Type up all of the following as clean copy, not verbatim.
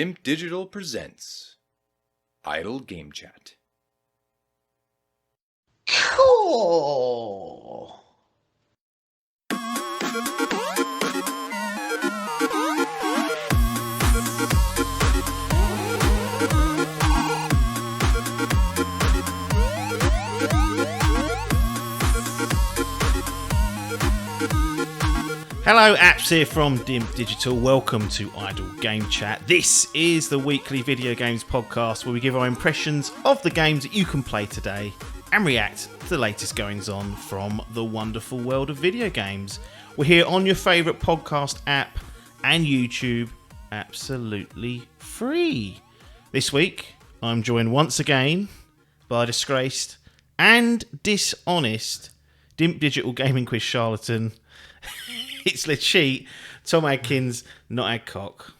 Dimp Digital Presents Idle Game Chat. Cool. Hello, apps here from Dimp Digital. Welcome to Idle Game Chat. This is the weekly video games podcast where we give our impressions of the games that you can play today and react to the latest goings on from the wonderful world of video games. We're here on your favourite podcast app and YouTube, absolutely free. This week, I'm joined once again by a disgraced and dishonest Dimp Digital Gaming Quiz charlatan. It's legit. Tom Adkins, not Adcock.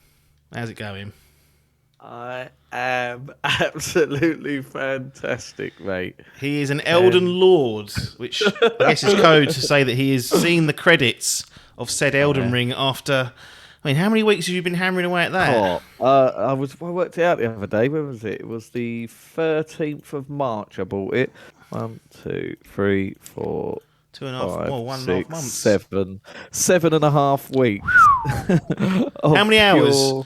How's it going? I am absolutely fantastic, mate. He is an Elden Lord, which I guess is code to say that he has seen the credits of said Elden Ring after... I mean, how many weeks have you been hammering away at that? I worked it out the other day. When was it? It was the 13th of March I bought it. 1, 2, 3, 4... 2.5, 1.5 months. 7.5 weeks. How many hours?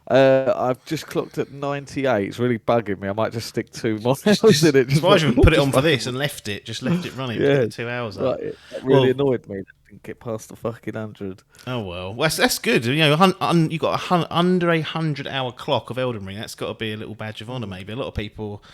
I've just clocked at 98. It's really bugging me. I might just stick 2 more hours in it. Why you haven't put it on for this and left it running? Yeah, 2 hours up. It really annoyed me. I didn't get past the fucking 100. Oh well, that's good. You know, you got under 100-hour clock of Elden Ring. That's got to be a little badge of honour. Maybe a lot of people,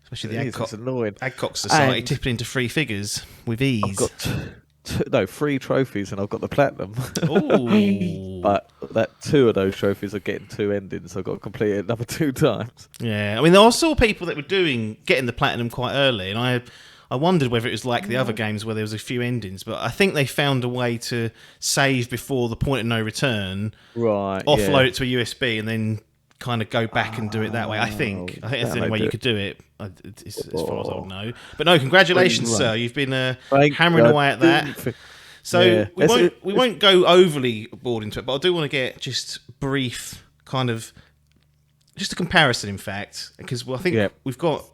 especially the Adcock Society, tipping into 3 figures with ease. I've got 3 trophies and I've got the platinum. Ooh. But 2 of those trophies are getting 2 endings, so I've got to complete it another 2 times. Yeah, I mean, there are still people that were getting the platinum quite early, and I wondered whether it was like the other games where there was a few endings, but I think they found a way to save before the point of no return, right? Offload it to a USB, and then kind of go back and do it that way. I think that's the only way you could do it, as far as I know. But no, congratulations, sir. You've been hammering away at that. So we won't go overly bored into it, but I do want to get just brief kind of just a comparison, in fact, because I think we've got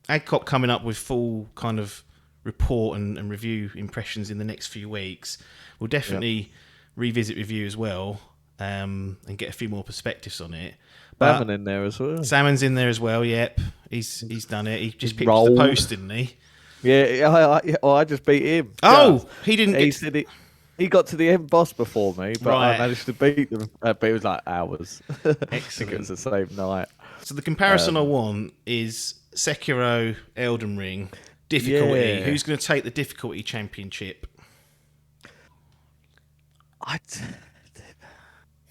Adcock coming up with full kind of report and review impressions in the next few weeks. We'll definitely revisit review as well and get a few more perspectives on it. Salmon in there as well. Salmon's in there as well. Yep, he's done it. He just picked the post, didn't he? Yeah, I just beat him. Oh, he didn't. He said it. He got to the end boss before me, but I managed to beat them. But it was like hours. Excellent. I think it was the same night. So the comparison I want is Sekiro, Elden Ring, difficulty. Yeah. Who's going to take the difficulty championship?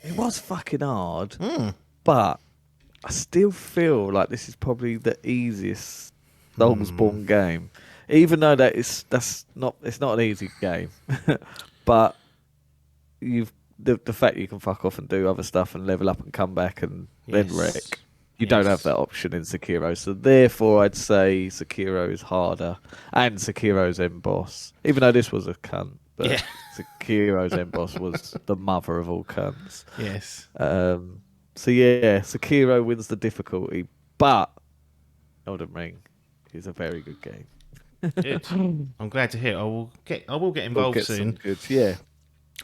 It was fucking hard, but I still feel like this is probably the easiest Soulsborne game, even though it's not an easy game. But the fact you can fuck off and do other stuff and level up and come back and then wreck. You don't have that option in Sekiro, so therefore I'd say Sekiro is harder, and Sekiro's end boss, even though this was a cunt, but Sekiro's end boss was the mother of all cunts. Yes. So Sekiro wins the difficulty, but Elden Ring is a very good game. Good. I'm glad to hear. I will get involved soon. Good.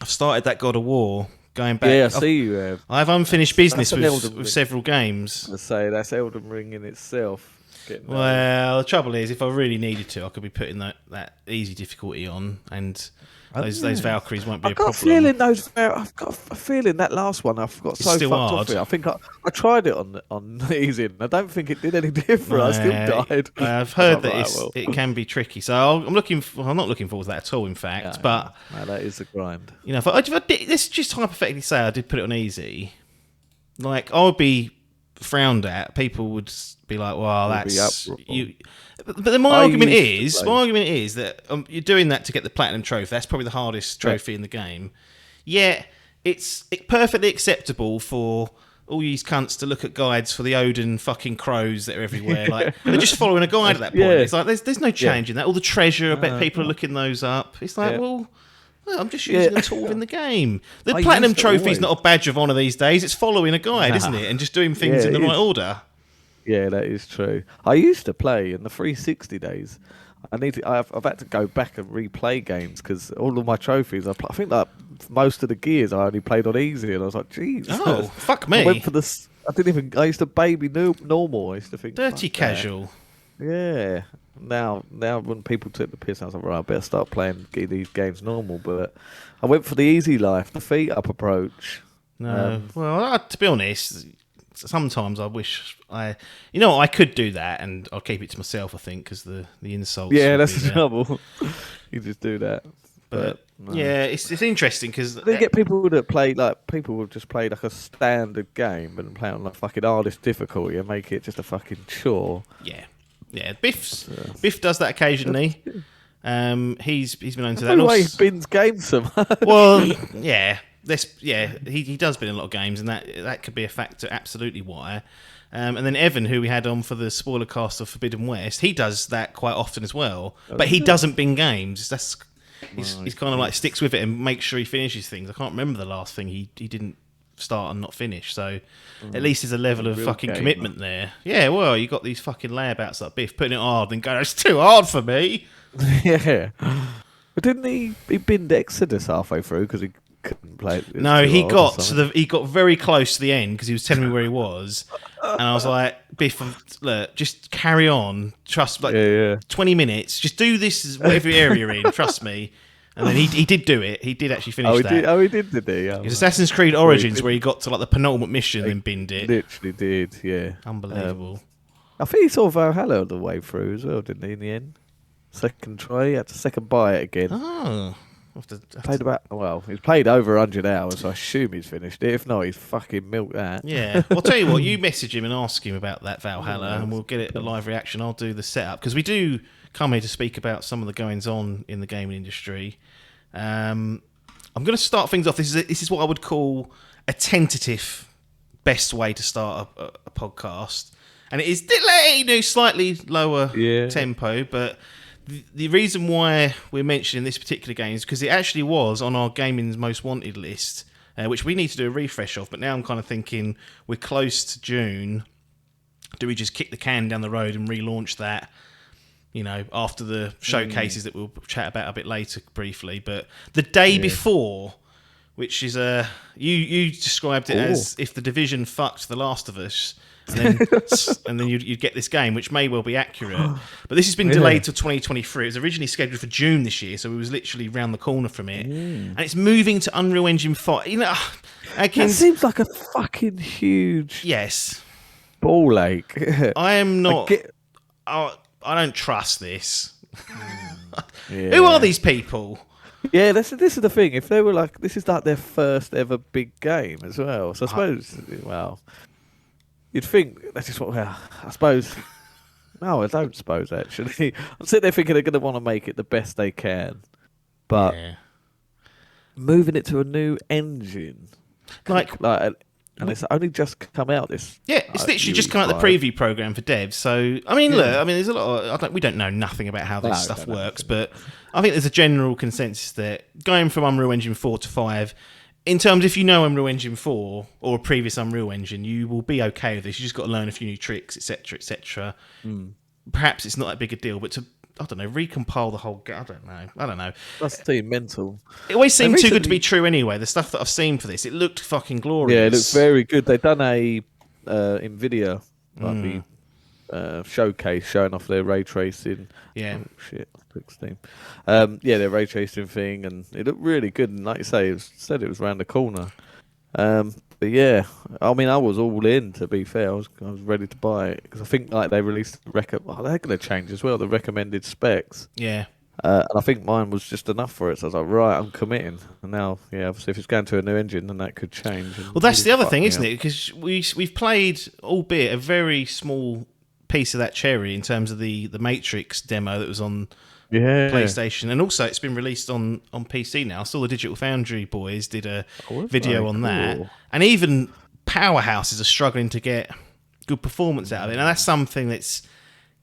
I've started that God of War. Going back, I see you have. I have unfinished business with several games. I say that's Elden Ring in itself. Well, the trouble is, if I really needed to, I could be putting that easy difficulty on, and those Valkyries won't be a problem. I've got a feeling that last one I've got so fucked off with. I think I tried it on easy, and I don't think it did any different. I still died. I've heard that it can be tricky, so I'm not looking forward to that at all. In fact, but that is a grind. You know, let's just hypothetically say I did put it on easy, like I would be frowned at. People would be like, "Well, that's you." But then my argument is that you're doing that to get the platinum trophy. That's probably the hardest trophy in the game. Yeah, it's perfectly acceptable for all these cunts to look at guides for the Odin fucking crows that are everywhere. Like they're just following a guide at that point. It's like there's no change in that. All the treasure, I bet people are looking those up. It's like, well, Well, I'm just using a tool in the game. The I platinum used to trophy's always. not a badge of honour these days. It's following a guide, isn't it? And just doing things Yeah, in the it right is. order. Yeah, that is true. I used to play in the 360 days. I've had to go back and replay games because all of my trophies, I think like most of the gears I only played on easy, and I was like, "Jeez, Oh, fuck I went me. for this. I didn't even. I used to baby normal. I used to think Dirty "Fuck that." casual. Yeah. Now when people took the piss, I was like, right, I better start playing these games normal. But I went for the easy life, the feet up approach. No. To be honest, sometimes I wish I could do that, and I'll keep it to myself, I think, because the insults. Yeah, would that's be the there. trouble. You just do that. But no. yeah, it's interesting because They get people that play people will just play like a standard game and play on like fucking hardest difficulty and make it just a fucking chore. yeah, Biff does that occasionally. He's been into that. That's the way he bins games so much. Well, yeah, he does bin a lot of games, and that could be a factor. Absolutely, why? And then Evan, who we had on for the spoiler cast of Forbidden West, he does that quite often as well. But he doesn't bin games. He's kind of like sticks with it and makes sure he finishes things. I can't remember the last thing he didn't start and not finish. So at least there's a level of Real fucking gamer. commitment there. Yeah, well, you got these fucking layabouts like Biff putting it hard and going, it's too hard for me. Yeah. But didn't he binned Exodus halfway through because he couldn't play it? No, he got very close to the end because he was telling me where he was, and I was like, Biff, look, just carry on. Trust, 20 minutes. Just do this, whatever area you're in. Trust me. And then he did do it. He did actually finish that. He did, did he? It was Assassin's Creed Origins where he got to like the penultimate mission and binned it. Literally did, yeah. Unbelievable. I think he saw Valhalla the way through as well, didn't he? In the end, second try, he had to second buy it again. Oh. He's played over 100 hours, so I assume he's finished it. If not, he's fucking milked that. Yeah. Well, I'll tell you what, you message him and ask him about that Valhalla and we'll get a live reaction. I'll do the setup because we do come here to speak about some of the goings on in the gaming industry. I'm going to start things off. This is what I would call a tentative best way to start a podcast. And it is slightly lower tempo, but the reason why we're mentioning this particular game is because it actually was on our Gaming's Most Wanted list, which we need to do a refresh of. But now I'm kind of thinking we're close to June. Do we just kick the can down the road and relaunch that, after the showcases that we'll chat about a bit later briefly? But the day before, which is you described it as if the Division fucked The Last of Us, and then you'd get this game, which may well be accurate. But this has been delayed to 2023. It was originally scheduled for June this year, so it was literally round the corner from it. And it's moving to Unreal Engine 5. That Adkins, seems like a fucking huge ball ache. I am not. I don't trust this. Who are these people? Yeah, this is the thing. If they were like, this is like their first ever big game as well. So I suppose, you'd think that's just what. Well, I suppose. No, I don't suppose actually. I'm sitting there thinking they're going to want to make it the best they can, but moving it to a new engine, and it's only just come out. It's literally just come out the preview program for devs. So I mean, look, there's a lot of. We don't know nothing about how this stuff works, but I think there's a general consensus that going from Unreal Engine 4 to 5. In terms, if you know Unreal Engine 4 or a previous Unreal Engine, you will be okay with this. You just got to learn a few new tricks, etc., etc. Perhaps it's not that big a deal, but to recompile the whole game, I don't know. That's too mental. It always seemed too good to be true anyway. The stuff that I've seen for this, it looked fucking glorious. Yeah, it looked very good. They've done a NVIDIA showcase showing off their ray tracing. Yeah. Oh, shit. Steam. Their ray tracing thing, and it looked really good. And like you say, it was around the corner. But yeah, I mean, I was all in. To be fair, I was ready to buy it because I think like they released they're going to change as well the recommended specs. Yeah. And I think mine was just enough for it. So I was like, right, I'm committing. And now, obviously, if it's going to a new engine, then that could change. Well, that's the other thing, isn't it? Because we've played, albeit a very small piece of that cherry in terms of the Matrix demo that was on PlayStation, and also it's been released on PC now. I saw the Digital Foundry boys did a video on that, and even powerhouses are struggling to get good performance out of it. Now that's something that's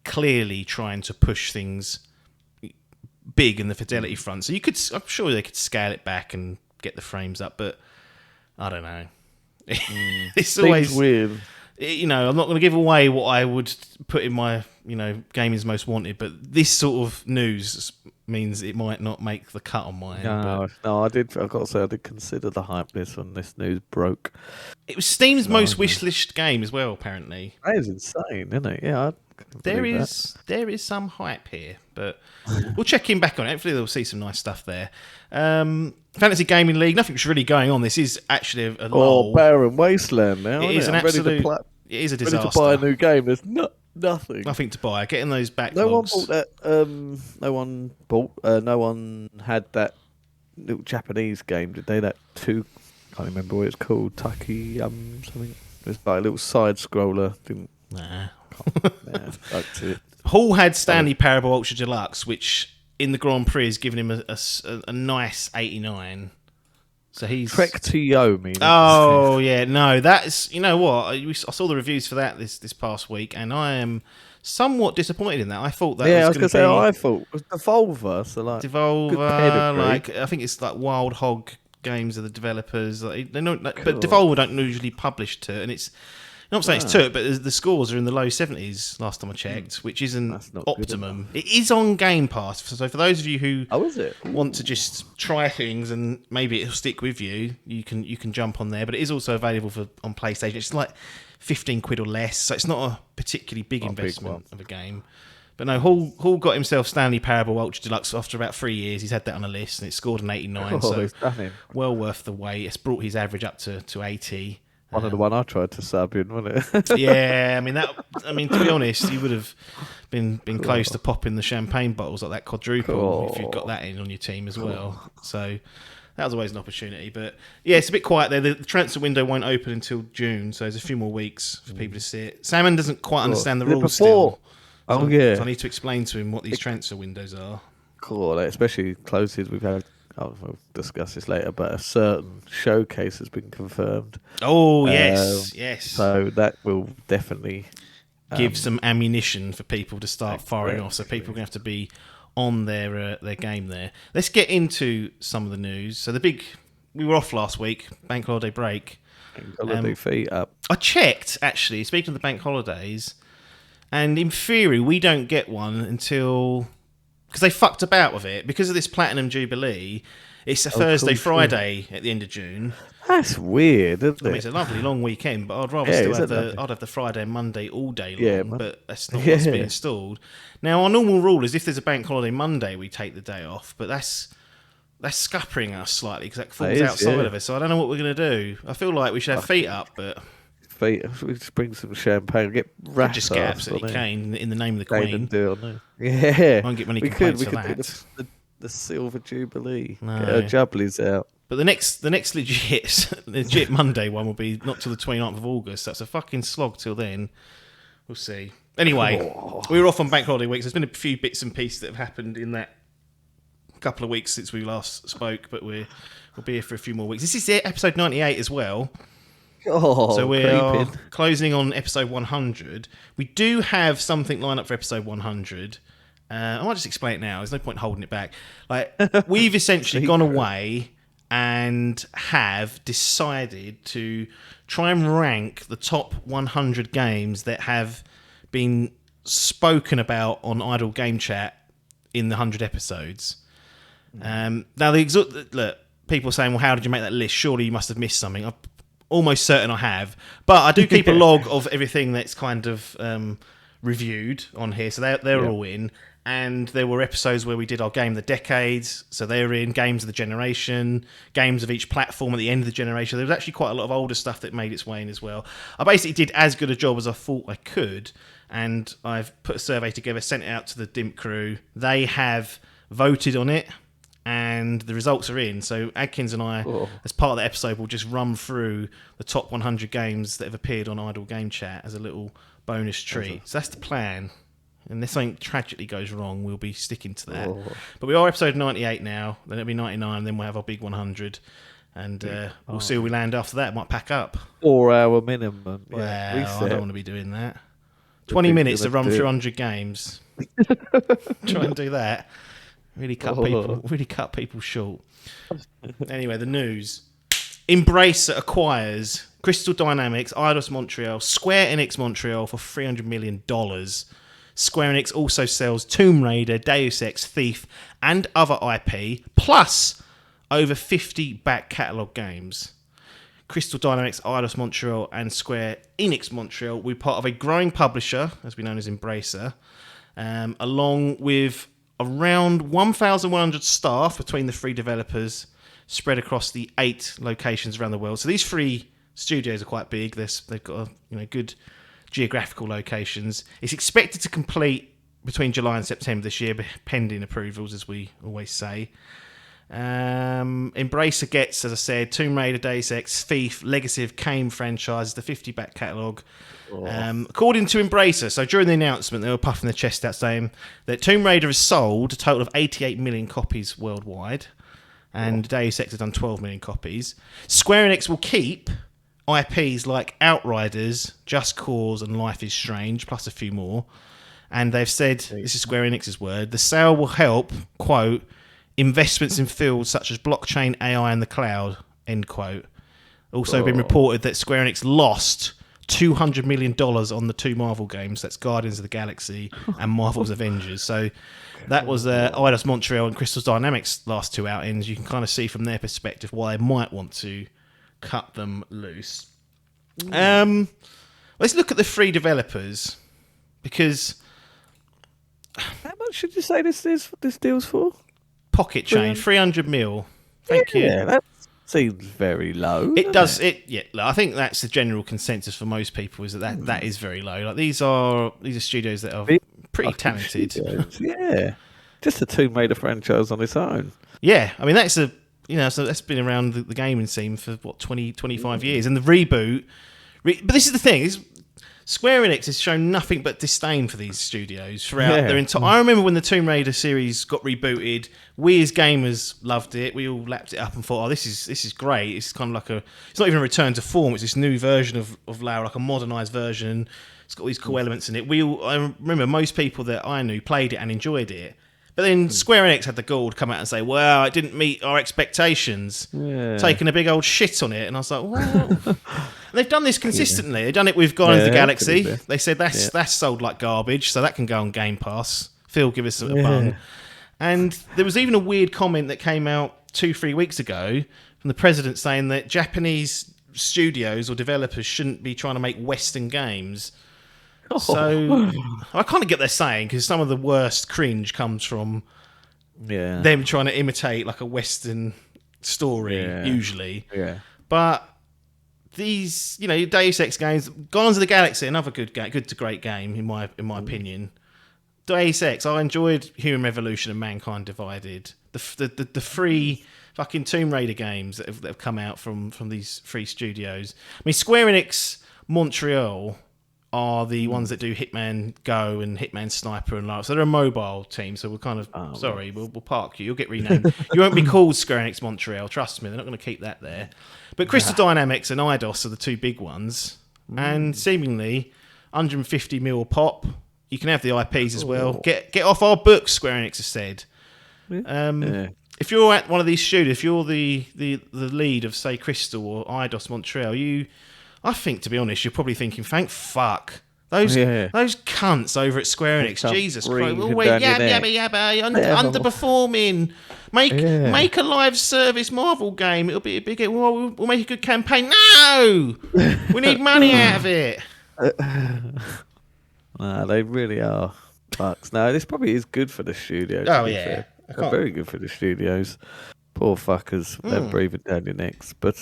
clearly trying to push things big in the fidelity front. So I'm sure they could scale it back and get the frames up, but I don't know. It's always weird. I'm not going to give away what I would put in my, gaming's most wanted, but this sort of news means it might not make the cut on mine. No, I've got to say, I did consider the hype list when this news broke. It was Steam's most wishlist game as well, apparently. That is insane, isn't it? Yeah, there is some hype here, but we'll check in back on it. Hopefully they'll see some nice stuff there. Fantasy Gaming League, nothing's really going on. This is actually a lull. Barren wasteland now. It is an absolute. It is a disaster. Ready to buy a new game. There's nothing. Nothing to buy. Getting those backlogs. No one bought that. No one had that little Japanese game, did they? That can't remember what it's called. Taki something. It's like a little side scroller. Nah. That's it. Hall had Stanley Parable Ultra Deluxe, which in the Grand Prix has given him a nice 89. So he's Trek to Yomi. Oh yeah, no, that's what I saw the reviews for that this past week, and I am somewhat disappointed in that. I thought that I was going to say I thought it was Devolver, so like Devolver, like I think it's like Wild Hog Games are the developers. Like, they don't, but Devolver don't usually publish to it, and it's. I'm not saying it's to it, but the scores are in the low 70s last time I checked, which isn't optimum. It is on Game Pass, so for those of you who want to just try things and maybe it'll stick with you, you can jump on there. But it is also available on PlayStation. It's like 15 quid or less, so it's not a particularly big investment of a game. But no, Hall got himself Stanley Parable Ultra Deluxe after about 3 years. He's had that on a list and it scored an 89, so well worth the wait. It's brought his average up to 80. One of the one I tried to sub in, wasn't it? Yeah, to be honest, you would have been close to popping the champagne bottles like that quadruple if you'd got that in on your team as well. So that was always an opportunity. But yeah, it's a bit quiet there. The transfer window won't open until June, so there's a few more weeks for people to see it. Salmon doesn't quite understand the rules still. So I need to explain to him what these transfer windows are. Cool, especially closes. We'll discuss this later, but a certain showcase has been confirmed. Oh, yes. So that will definitely give some ammunition for people to start firing off. So people are going to have to be on their game there. Let's get into some of the news. So we were off last week, bank holiday break. Holiday feet up. I checked, actually, speaking of the bank holidays, and in theory, we don't get one until... Because they fucked about with it. Because of this Platinum Jubilee, it's a Thursday, Friday at the end of June. That's weird, isn't it? I mean, it's a lovely long weekend, but I'd rather have the Friday and Monday all day long, but that's not what's been installed. Now, our normal rule is if there's a bank holiday Monday, we take the day off, but that's scuppering us slightly because that falls outside of us, so I don't know what we're going to do. I feel like we should have feet up, but... We just bring some champagne, get rashed. Just get absolutely caned in the name of the Queen. Yeah, won't get many complaints for that. Do the Silver Jubilee. No. Get our jubblies out. But the next legit Monday one will be not till the 29th of August. That's a fucking slog till then. We'll see. Anyway, we were off on bank holiday weeks. There's been a few bits and pieces that have happened in that couple of weeks since we last spoke, but we'll be here for a few more weeks. This is episode 98 as well. So we're closing on episode 100. We do have something lined up for episode 100. I might just explain it now. There's no point holding it back. Like we've essentially gone away and have decided to try and rank the top 100 games that have been spoken about on Idle Game Chat in the 100 episodes. Now, look, people are saying, well, how did you make that list? Surely you must have missed something. I'm almost certain I have. But I do keep a log of everything that's kind of reviewed on here. So they're all in. And there were episodes where we did our Game of the Decades. So they're in Games of the Generation, games of each platform at the end of the generation. There was actually quite a lot of older stuff that made its way in as well. I basically did as good a job as I thought I could. And I've put a survey together, sent it out to the Dimp crew. They have voted on it. And the results are in. So Adkins and I, as part of the episode, will just run through the top 100 games that have appeared on Idle Game Chat as a little bonus treat. So that's the plan. Unless something tragically goes wrong, we'll be sticking to that. But we are episode 98 now. Then it'll be 99. Then we'll have our big 100. And we'll see where we land after that. Might pack up. 4 hour minimum. Well, I don't want to be doing that. 20 minutes to run through 100 games. Try and do that. Really cut people short. Anyway, the news. Embracer acquires Crystal Dynamics, Eidos Montreal, Square Enix Montreal for $300 million. Square Enix also sells Tomb Raider, Deus Ex, Thief, and other IP, plus over 50 back catalogue games. Crystal Dynamics, Eidos Montreal, and Square Enix Montreal will be part of a growing publisher, as we know as Embracer, along with around 1,100 staff between the three developers spread across the 8 locations around the world. So these 3 studios are quite big. They've got good geographical locations. It's expected to complete between July and September this year, pending approvals, as we always say. Embracer gets, as I said, Tomb Raider, Deus Ex, Thief, Legacy of Kain franchises, the 50 back catalogue. According to Embracer, so during the announcement, they were puffing their chest out saying that Tomb Raider has sold a total of 88 million copies worldwide, and Deus Ex has done 12 million copies. Square Enix will keep IPs like Outriders, Just Cause, and Life is Strange, plus a few more. And they've said, this is Square Enix's word, the sale will help, quote, investments in fields such as blockchain, AI, and the cloud, end quote. Also been reported that Square Enix lost $200 million on the 2 Marvel games. That's Guardians of the Galaxy and Marvel's Avengers. So that was Eidos Montreal and Crystal Dynamics' last 2 outings. You can kind of see from their perspective why they might want to cut them loose. Let's look at the 3 developers, because How much should you say this deal's for? pocket change, 300 mil. Thank you. Yeah, that seems very low. It does. I think that's the general consensus for most people, is that is very low. Like these are studios that are pretty talented. Studios, yeah, just a Tomb Raider franchise on its own. Yeah, I mean that's so that's been around the gaming scene for 25 years, and the reboot. But this is the thing: Square Enix has shown nothing but disdain for these studios throughout their entire. I remember when the Tomb Raider series got rebooted, we as gamers loved it. We all lapped it up and thought, "Oh, this is great." It's kind of like it's not even a return to form. It's this new version of Lara, like a modernised version. It's got these cool elements in it. I remember most people that I knew played it and enjoyed it. But then Square Enix had the gall to come out and say, well, it didn't meet our expectations, taking a big old shit on it. And I was like, well, they've done this consistently. They've done it with Guardians of the Galaxy. They said that's sold like garbage, so that can go on Game Pass. Phil, give us a bung. And there was even a weird comment that came out 2-3 weeks ago from the president saying that Japanese studios or developers shouldn't be trying to make Western games. So I kind of get what they're saying, because some of the worst cringe comes from them trying to imitate like a Western story, usually. Yeah. But these, Deus Ex games, Guardians of the Galaxy, another good to great game in my opinion. Deus Ex, I enjoyed Human Revolution and Mankind Divided. The 3 fucking Tomb Raider games that have come out from these 3 studios. I mean, Square Enix Montreal are the ones that do Hitman Go and Hitman Sniper and like. So they're a mobile team, so we're kind of we'll park you. You'll get renamed. You won't be called Square Enix Montreal, trust me, they're not going to keep that there. But Crystal Dynamics and Eidos are the 2 big ones, and seemingly 150 mil pop. You can have the IPs as well. Get off our books, Square Enix has said. If you're at one of these studios, if you're the lead of, say, Crystal or Eidos Montreal, I think, to be honest, you're probably thinking, thank fuck. Those cunts over at Square Enix, Jesus Christ. Always yabba, underperforming. Make a live service Marvel game. It'll be a big. We'll make a good campaign. No! We need money out of it. No, they really are fucks. No, this probably is good for the studios. Oh, yeah. Very good for the studios. Poor fuckers. They're breathing down your necks. But,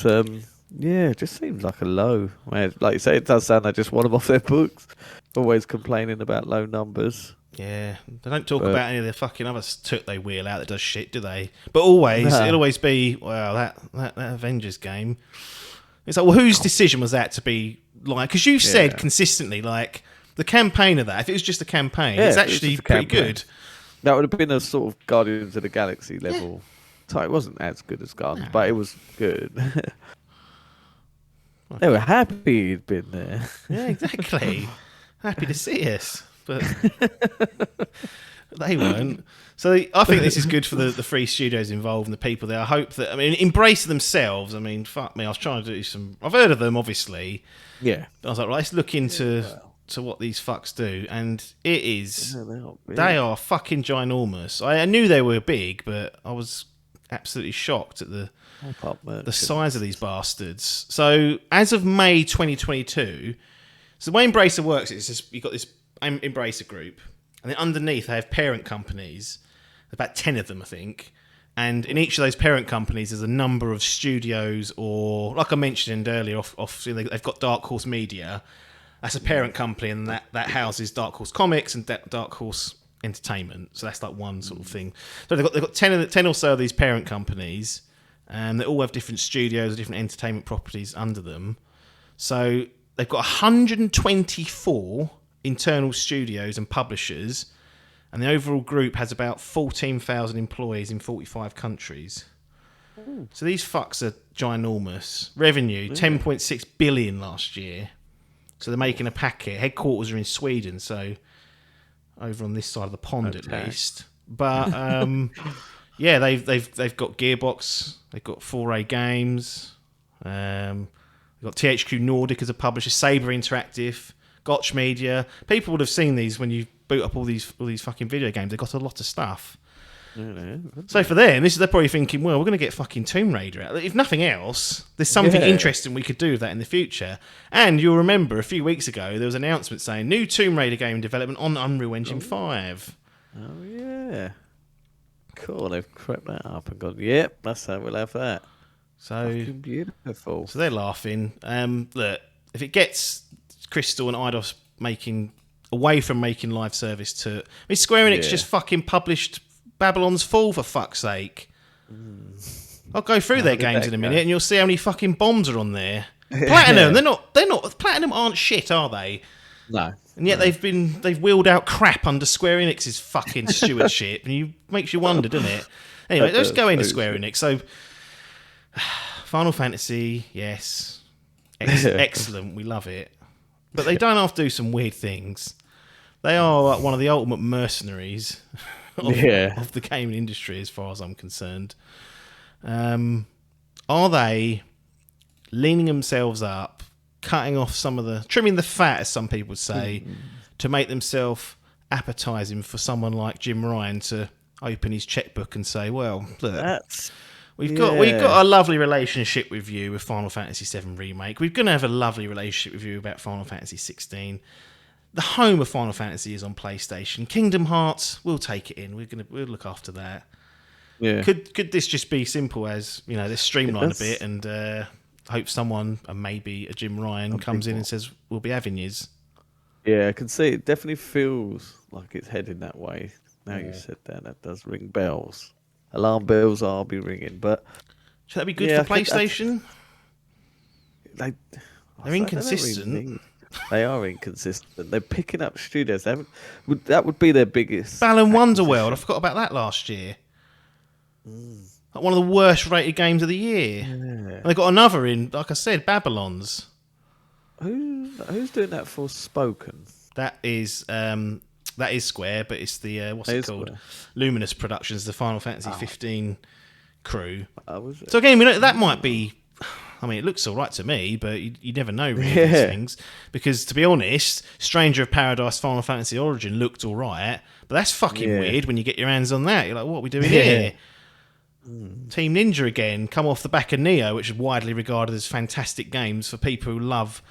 it just seems like a low. Man, like you say, it does sound like just want them off their books. Always complaining about low numbers. Yeah, they don't talk about any of the fucking other took they wheel out that does shit, do they? But it'll always be, well, that Avengers game. It's like, well, whose decision was that to be like? Because you've said consistently, like, the campaign of that, if it was just a campaign, it's actually pretty good. That would have been a sort of Guardians of the Galaxy level. So it wasn't as good as Guardians, but it was good. They were happy he'd been there. Yeah, exactly. Happy to see us. But They weren't. So I think this is good for the three studios involved and the people there. I hope that, I mean, embrace themselves. I mean, fuck me, I was trying to do some... I've heard of them, obviously. Yeah. I was like, right, let's look into to what these fucks do. And it is... Yeah, they are fucking ginormous. I knew they were big, but I was absolutely shocked at the size of these bastards. So, as of May 2022... So the way Embracer works is just, you've got this Embracer group, and then underneath they have parent companies, about 10 of them, I think. And in each of those parent companies, there's a number of studios, or like I mentioned earlier, they've got Dark Horse Media. That's a parent company, and that houses Dark Horse Comics and Dark Horse Entertainment. So that's like one sort of thing. So they've got 10 or so of these parent companies, and they all have different studios, different entertainment properties under them. So they've got 124 internal studios and publishers, and the overall group has about 14,000 employees in 45 countries. Ooh. So these fucks are ginormous. Revenue, 10.6 billion last year. So they're making a packet. Headquarters are in Sweden, so over on this side of the pond at least. But yeah, they've got Gearbox, they've got 4A Games, they've got THQ Nordic as a publisher, Saber Interactive, Gotch Media. People would have seen these when you boot up all these fucking video games. They've got a lot of stuff. So for them, they're probably thinking, well, we're going to get fucking Tomb Raider out. If nothing else, there's something interesting we could do with that in the future. And you'll remember a few weeks ago, there was an announcement saying new Tomb Raider game development on Unreal Engine 5. Oh, yeah. Cool, they've crept that up and gone, yep, that's how we'll have that. So fucking beautiful. So they're laughing. Look, if it gets Crystal and Eidos away from making live service to... I mean, Square Enix just fucking published Babylon's Fall, for fuck's sake. I'll go through their games in a minute and you'll see how many fucking bombs are on there. Platinum, they're not Platinum aren't shit, are they? No. And yet they've wheeled out crap under Square Enix's fucking stewardship, and makes you wonder, doesn't it? Anyway, let's go into Square Enix. So Final Fantasy, yes. Excellent, we love it. But they don't have to do some weird things. They are like one of the ultimate mercenaries of the gaming industry, as far as I'm concerned. Are they leaning themselves up, cutting off trimming the fat, as some people would say, to make themselves appetising for someone like Jim Ryan to open his checkbook and say, well, look, we've got a lovely relationship with you with Final Fantasy VII Remake. We're going to have a lovely relationship with you about Final Fantasy 16. The home of Final Fantasy is on PlayStation. Kingdom Hearts, we'll take it in. We'll look after that. Yeah. Could this just be simple as, let's streamline a bit and hope someone, and maybe a Jim Ryan, comes in and says, we'll be having yous? Yeah, I can see it definitely feels like it's heading that way. Now you said that does ring bells. Alarm bells are be ringing, but should that be good for PlayStation? They're inconsistent. They are inconsistent. They're picking up studios. That would be their biggest. Balan Wonderworld. I forgot about that last year. Like one of the worst rated games of the year. Yeah. And they got another in, like I said, Babylon's. Who's doing that for Spoken? That is Square, but it's the what's it called? Square. Luminous Productions, the Final Fantasy 15 crew. So again, that might be. I mean, it looks all right to me, but you never know really these things. Because to be honest, Stranger of Paradise Final Fantasy Origin looked all right, but that's fucking weird when you get your hands on that. You're like, what are we doing here? Team Ninja again, come off the back of Neo, which is widely regarded as fantastic games for people who love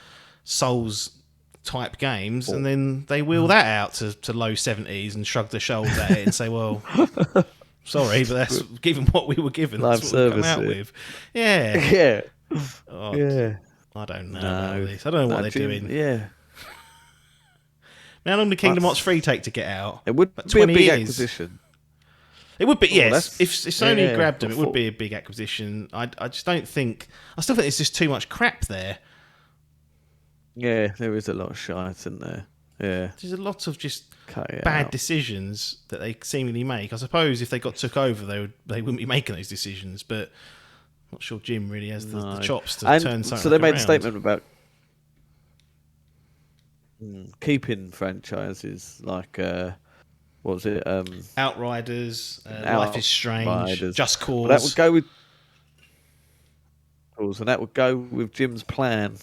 Souls type games, and then they wheel that out to low 70s and shrug their shoulders at it and say, well, sorry, but that's given what we were given, that's what we come out with. Yeah. I don't know about this. I don't know what they're doing. Yeah. How long did Kingdom Hearts 3 take to get out? It would be a big acquisition. It would be, yes. If Sony grabbed them, it would be a big acquisition. I just don't think... I still think there's just too much crap there. Yeah, there is a lot of shite, isn't there? Yeah. There's a lot of just bad decisions that they seemingly make. I suppose if they got took over, they wouldn't be making those decisions, but I'm not sure Jim really has the chops to turn something. So they made around. A statement about keeping franchises like what was it? Outriders, Life is Strange, Outriders. Just Cause. Well, that would go with. And that would go with Jim's plan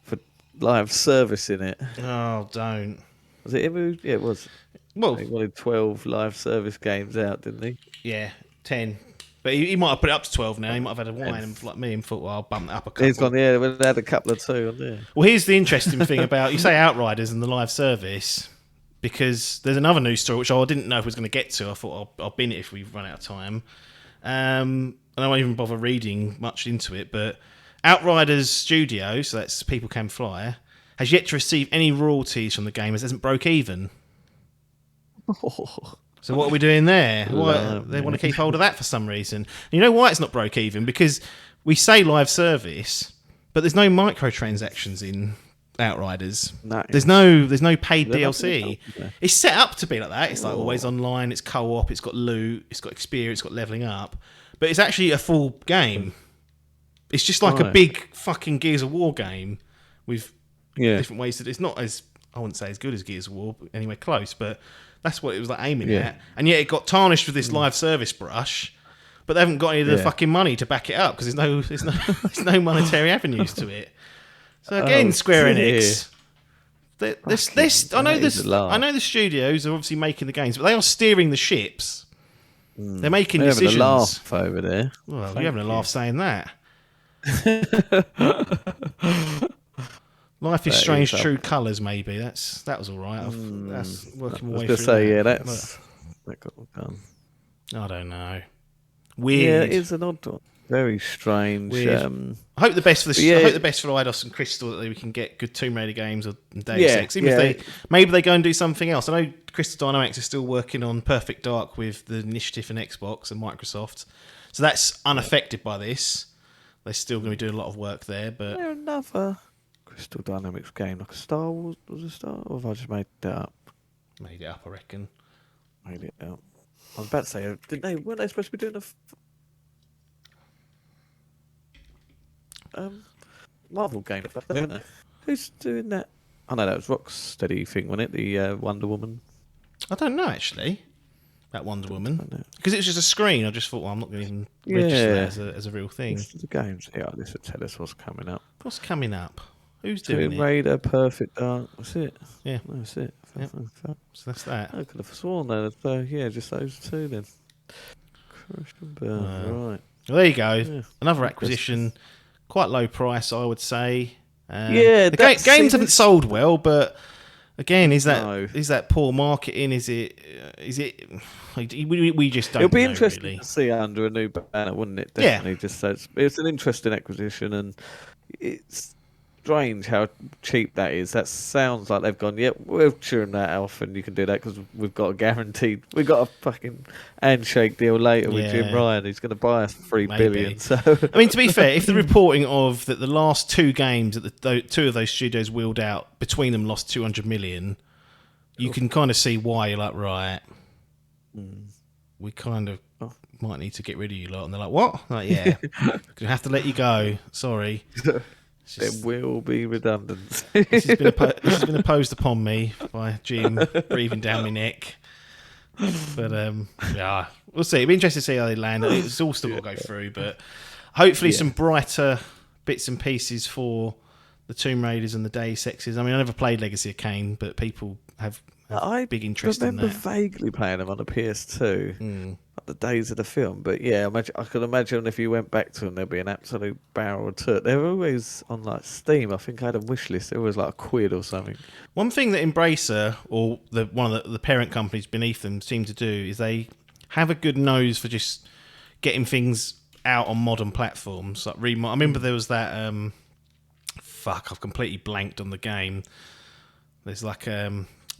for live service in it. Oh, don't. Was it him? Yeah, it was. Well, He wanted 12 live service games out, didn't he? yeah, 10. But he might have put it up to 12 now. He might have had a wine and like me and thought, well, I'll bump that up a couple. He's gone, yeah, we had a couple of two on there. Well, here's the interesting thing about, you say Outriders and the live service, because there's another news story which I didn't know if I was going to get to. I thought I'll bin it if we run out of time. And I won't even bother reading much into it, but Outriders Studio, so that's People Can Fly, has yet to receive any royalties from the game as it hasn't broke even. So what are we doing there? They want to keep hold of that for some reason. And you know why it's not broke even? Because we say live service, but there's no microtransactions in Outriders. No. There's no paid DLC. Yeah. It's set up to be like that. It's like always online. It's co-op. It's got loot. It's got experience. It's got leveling up. But it's actually a full game. It's just like a big fucking Gears of War game with different ways that it's not as, I wouldn't say as good as Gears of War, but anywhere close. But that's what it was like aiming at. And yet it got tarnished with this live service brush, but they haven't got any of the fucking money to back it up because there's no monetary avenues to it. So again, Square Enix. I know the studios are obviously making the games, but they are steering the ships. They're making decisions. Having a laugh over there. Well, you're having a laugh saying that. Life is Strange, True Colours. Maybe that was all right. That's working my way through. That got done. I don't know. Weird. Yeah, it is an odd one. Very strange. Weird. I hope the best for I hope the best for Eidos and Crystal, that we can get good Tomb Raider games or Deus Ex. Even if maybe they go and do something else. I know Crystal Dynamics is still working on Perfect Dark with the initiative and Xbox and Microsoft, so that's unaffected by this. They're still going to be doing a lot of work there. But there another Crystal Dynamics game like a Star Wars? Was it Star Wars? Or have I just made that up? Made it up, I reckon. Made it up. I was about to say, weren't they supposed to be doing a Marvel game? Weren't they? Who's doing that? I know that was Rocksteady thing, wasn't it? The Wonder Woman. I don't know actually. That Wonder Woman, because it was just a screen. I just thought, well, I'm not going to even register that as a real thing. The games, this will tell us what's coming up. What's coming up? Who's doing Tomb it? Raider, Perfect Dark. That's it. Yeah, that's it. Yep. So that's that. I could have sworn that. Just those two then. Christian Bale, right. Well, there you go. Yeah. Another acquisition, quite low price, I would say. The games haven't sold well, but again, is that poor marketing? Is it? We just don't. It'll be know, interesting really. to see under a new banner, wouldn't it? Definitely. Yeah. Just so it's an interesting acquisition, and it's strange how cheap that is. That sounds like they've gone, we'll tune that off, and you can do that because we've got a fucking handshake deal later with Jim Ryan. He's going to buy us $3 billion. So I mean, to be fair, if the reporting of that the last two games that the two of those studios wheeled out between them lost 200 million, you can kind of see why you're like, right, we kind of might need to get rid of you lot. And they're like, what? Like, yeah, gonna have to let you go. Sorry. There will be redundancy. This has been imposed upon me by Jim breathing down my neck. But we'll see. It'll be interesting to see how they land. It's all still got to go through, but hopefully some brighter bits and pieces for the Tomb Raiders and the Deus Exes. I mean, I never played Legacy of Kain, but people have big interest in that. I remember vaguely playing them on the PS2, like the days of the film. But yeah, I could imagine if you went back to them, there'd be an absolute barrel of it. They're always on like Steam. I think I had a wish list. They're always like £1 or something. One thing that Embracer, or one of the parent companies beneath them, seem to do is they have a good nose for just getting things out on modern platforms. Like I remember there was that. I've completely blanked on the game. There's like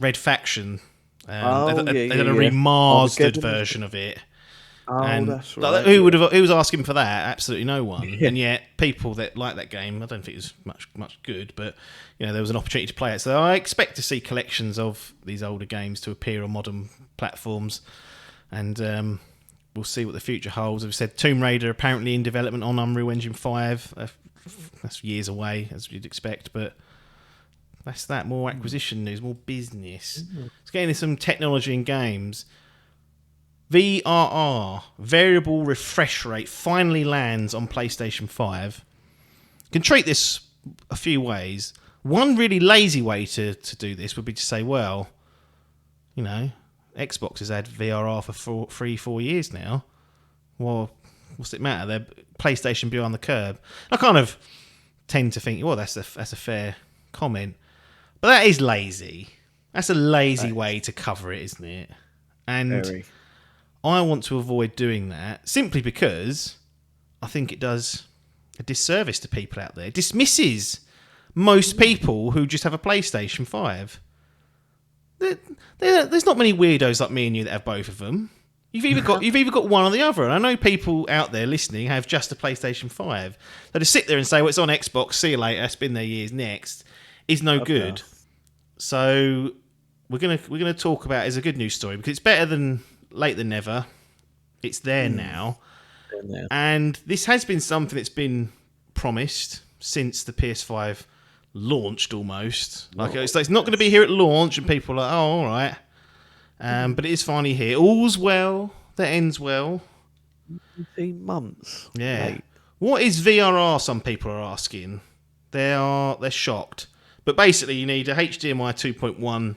Red Faction. They did a remastered version of it. And that's right. Who was asking for that? Absolutely no one. Yeah. And yet, people that like that game, I don't think it was much good, but there was an opportunity to play it. So I expect to see collections of these older games to appear on modern platforms, and we'll see what the future holds. As we said, Tomb Raider apparently in development on Unreal Engine 5. That's years away, as you'd expect, but That's that. More acquisition news, more business. Let's get into some technology in games. VRR, variable refresh rate, finally lands on PlayStation 5. You can treat this a few ways. One really lazy way to do this would be to say, well, Xbox has had VRR for 3-4 years now. Well, what's it matter? They're PlayStation behind the curve. I kind of tend to think, well, that's a fair comment. But that is lazy. That's a lazy way to cover it, isn't it? And I want to avoid doing that simply because I think it does a disservice to people out there. It dismisses most people who just have a PlayStation 5. There's not many weirdos like me and you that have both of them. You've either got one or the other. And I know people out there listening have just a PlayStation 5. They just sit there and say, well, it's on Xbox, see you later, it's been there years, next. Is no good. So we're gonna talk about it as a good news story because it's better than late than never. It's there now. And this has been something that's been promised since the PS5 launched almost. Like it's not going to be here at launch and people are like, oh, all right. But it is finally here. All's well that ends well. 18 months. Yeah. Mate. What is VRR? Some people are asking. They're shocked. But basically, you need a HDMI 2.1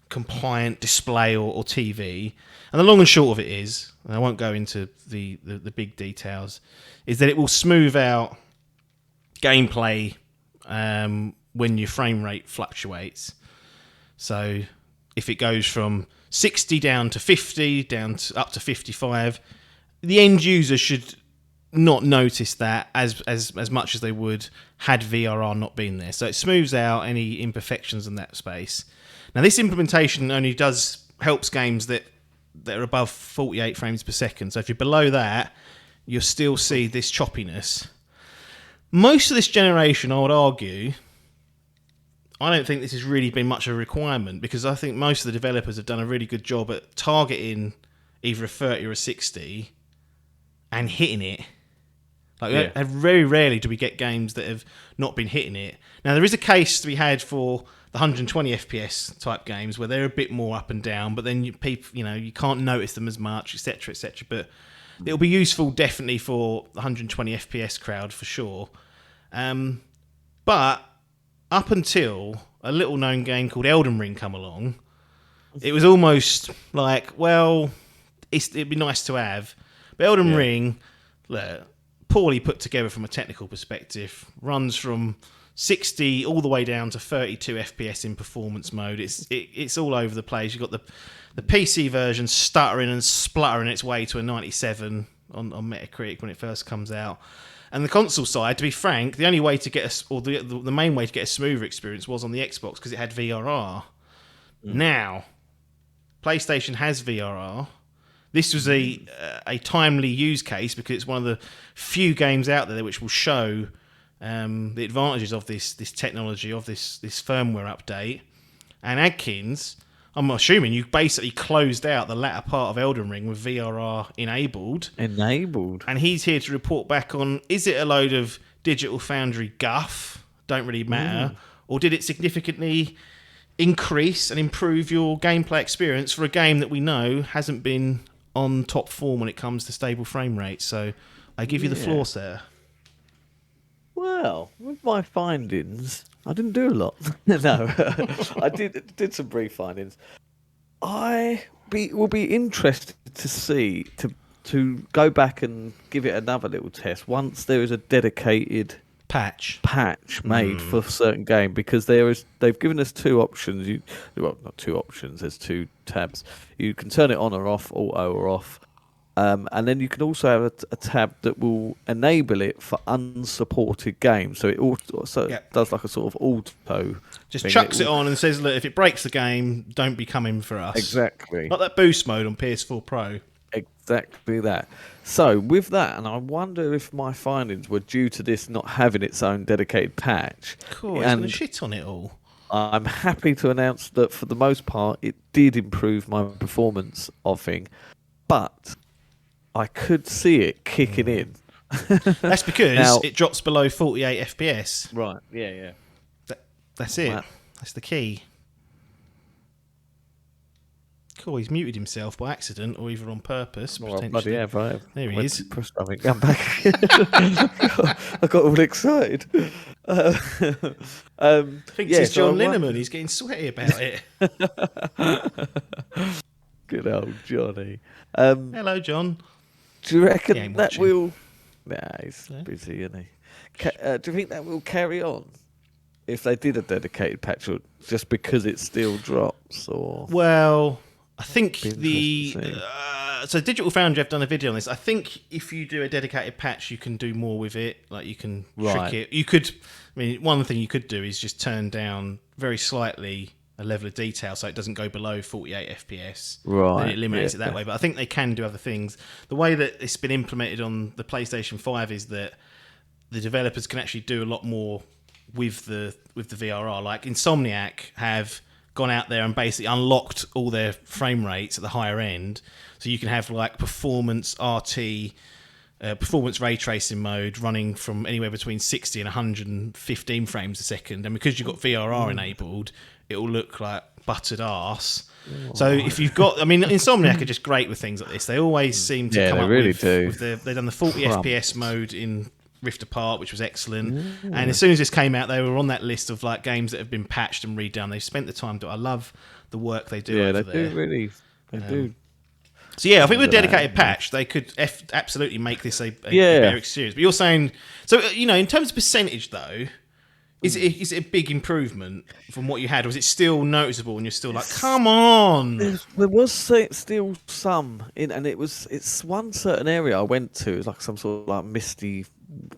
compliant display or TV. And the long and short of it is, and I won't go into the big details, is that it will smooth out gameplay when your frame rate fluctuates. So if it goes from 60 down to 50, up to 55, the end user should not notice that as much as they would had VRR not been there. So it smooths out any imperfections in that space. Now this implementation only helps games that are above 48 frames per second. So if you're below that, you'll still see this choppiness. Most of this generation, I would argue, I don't think this has really been much of a requirement because I think most of the developers have done a really good job at targeting either a 30 or a 60 and hitting it. Very rarely do we get games that have not been hitting it. Now, there is a case to be had for the 120 FPS type games where they're a bit more up and down, but then you can't notice them as much, etc., etc. But it'll be useful definitely for the 120 FPS crowd for sure. But up until a little known game called Elden Ring come along, it was almost like, well, it'd be nice to have. But Elden Ring, poorly put together from a technical perspective, runs from 60 all the way down to 32 FPS in performance mode. It's all over the place. You've got the PC version stuttering and spluttering its way to a 97 on Metacritic when it first comes out. And the console side, to be frank, the only way to get the main way to get a smoother experience was on the Xbox because it had VRR. Now, PlayStation has VRR. This was a timely use case because it's one of the few games out there which will show the advantages of this technology, of this firmware update. And Adkins, I'm assuming you basically closed out the latter part of Elden Ring with VRR enabled. And he's here to report back on, is it a load of Digital Foundry guff? Don't really matter. Or did it significantly increase and improve your gameplay experience for a game that we know hasn't been on top form when it comes to stable frame rates? So I give you the floor, sir. Well, with my findings, I didn't do a lot. No, I did some brief findings. Will be interested to see to go back and give it another little test once there is a dedicated patch made for a certain game, because they've given us two options. Not two options. There's two tabs. You can turn it on or off, auto or off. And then you can also have a tab that will enable it for unsupported games. So it does like a sort of auto. Just chucks it on and says, look, if it breaks the game, don't be coming for us. Exactly. Like that boost mode on PS4 Pro. Exactly that. So with that, and I wonder if my findings were due to this not having its own dedicated patch. Cool, it's going to shit on it all. I'm happy to announce that for the most part, it did improve my performance of thing. But I could see it kicking in. That's because it drops below 48 FPS. Right, yeah. That's it. That's the key. Cool, he's muted himself by accident or either on purpose. Oh, Potentially. bloody hell, right. There he Went is. to push something. I'm back. I got all excited. Thinks it's so John Linneman. He's getting sweaty about it. Good old Johnny. Hello, John. Do you reckon ain't that watching. will... Nah, he's Yeah. busy, isn't he? Do you think that will carry on? If they did a dedicated patch, or just because it still drops? Or Well, I think Be interesting to see. so Digital Foundry have done a video on this. I think if you do a dedicated patch, you can do more with it. Like you can Right. trick it. You could. I mean, one thing you could do is just turn down very slightly a level of detail so it doesn't go below 48 FPS. Right, Then it eliminates yeah. it that way. But I think they can do other things. The way that it's been implemented on the PlayStation 5 is that the developers can actually do a lot more with the VRR. Like Insomniac have gone out there and basically unlocked all their frame rates at the higher end, so you can have like performance RT, performance ray tracing mode running from anywhere between 60 and 115 frames a second. And because you've got VRR enabled, it will look like buttered arse. So if you've got, I mean, Insomniac are just great with things like this. They always seem to come they up really with, do. they've done the 40 Crumbs. FPS mode in Rift Apart, which was excellent. And as soon as this came out, they were on that list of like games that have been patched and redone. They've spent the time to. I love the work they do yeah, over they there. do really. They do. So yeah, I think with a Under that, dedicated patch, they could absolutely make this a Yeah. better experience. But you're saying, so you know, in terms of percentage though, is it a big improvement from what you had, or is it still noticeable and you're still like, come on? There was still some in, and it's one certain area I went to. It was like some sort of like misty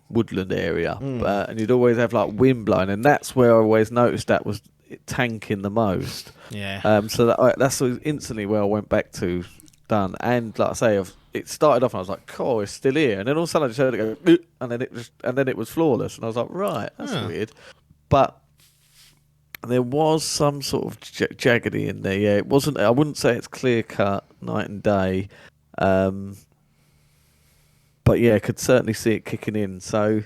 woodland area, and you'd always have like wind blowing, and that's where I always noticed that was it tanking the most. Yeah. So that's instantly where I went back to done, and like I say, it started off and I was like, "Cool, it's still here," and then all of a sudden I just heard it go, "Boop," and then it was flawless, and I was like, "Right, that's weird," but there was some sort of jaggedy in there. Yeah, it wasn't. I wouldn't say it's clear cut night and day, but yeah, I could certainly see it kicking in. So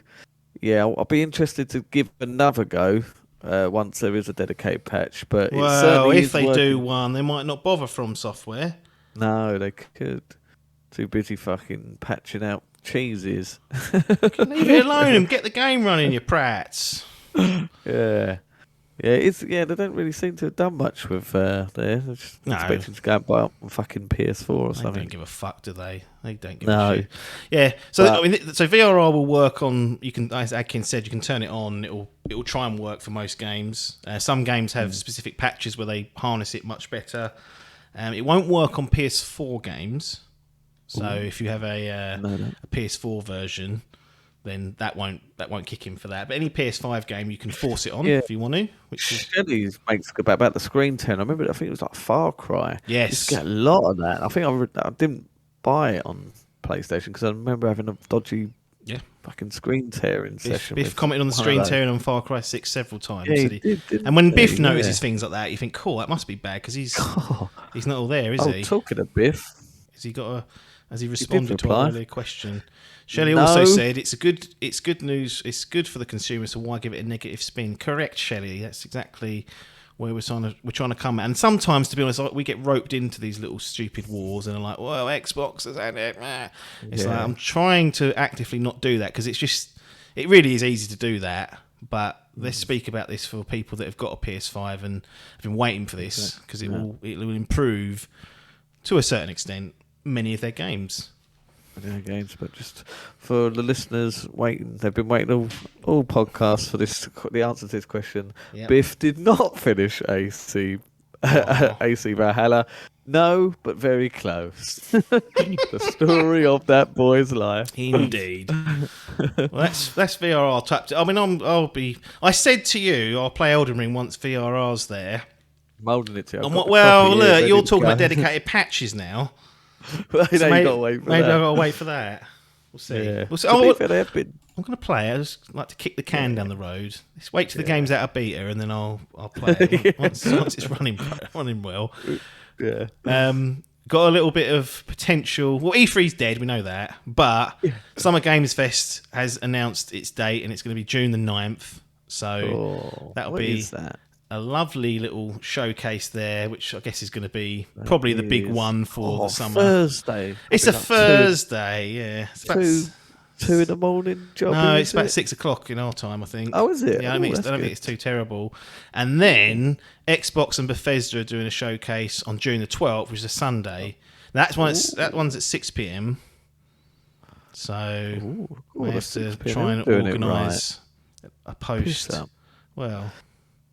yeah, I'll be interested to give another go once there is a dedicated patch. But it Well, certainly if is they working. do one, they might not bother From Software. No, they could. Too busy fucking patching out cheeses. Leave it alone and get the game running, you prats. Yeah. They don't really seem to have done much with there. They're just No. expecting to go and buy up a fucking PS4 or They something. don't give a fuck, do they? They don't give No. a shit. Yeah. So But- I mean, so VRR will work on. You can, as Adkins said, you can turn it on. It will try and work for most games. Some games have specific patches where they harness it much better. It won't work on PS4 games. So if you have a PS4 version, then that won't kick in for that. But any PS5 game, you can force it on if you want to. Which is Shelley makes about the screen turn. I think it was like Far Cry. Yes. You used to get a lot of that. I think I didn't buy it on PlayStation because I remember having a dodgy fucking screen tearing session. Biff with commented on the one of screen those. tearing on Far Cry 6 several times. Yeah, he said did, didn't and when he? Biff notices Yeah. things like that, you think, cool, that must be bad because he's not all there, is Oh, he? talking of Biff. Has he responded to reply. our earlier question? Shelley No. also said it's good news. It's good for the consumer. So why give it a negative spin? Correct, Shelley. That's exactly where we're trying to come at. And sometimes, to be honest, we get roped into these little stupid wars and are like, well, Xbox has had it. It's like I'm trying to actively not do that because it really is easy to do that. But let's speak about this for people that have got a PS5 and have been waiting for this because it will improve to a certain extent many of their games. Games, but just for the listeners waiting, they've been waiting all podcasts for the answer to this question. Yep. Biff did not finish AC Valhalla. No, but very close. The story of that boy's life. Indeed. Well, that's VRR tapped. I mean, I said to you, I'll play Elden Ring once VRR's there. Molding it to. Well, look, you're talking about dedicated patches now. Maybe So you got to wait for maybe that. I've got to wait for that. We'll see. Yeah. We'll see. To be Oh, fair, they have been. I'm going to play it. I just like to kick the can down the road. Let's wait till the game's out of beta, and then I'll play it once it's running well. Yeah. Got a little bit of potential. Well, E3's dead, we know that. But Summer Games Fest has announced its date, and it's going to be June the 9th. So Oh, that'll what be is that? a lovely little showcase there, which I guess is going to be probably the big one for the summer. Thursday. It's a Thursday, yeah. It's about 2 in the morning job. No, it's about 6 o'clock in our time, I think. Oh, is it? Yeah, I don't think it's too terrible. And then Xbox and Bethesda are doing a showcase on June the 12th, which is a Sunday. That one's at 6 p.m. So we have to try and organise a post. Well,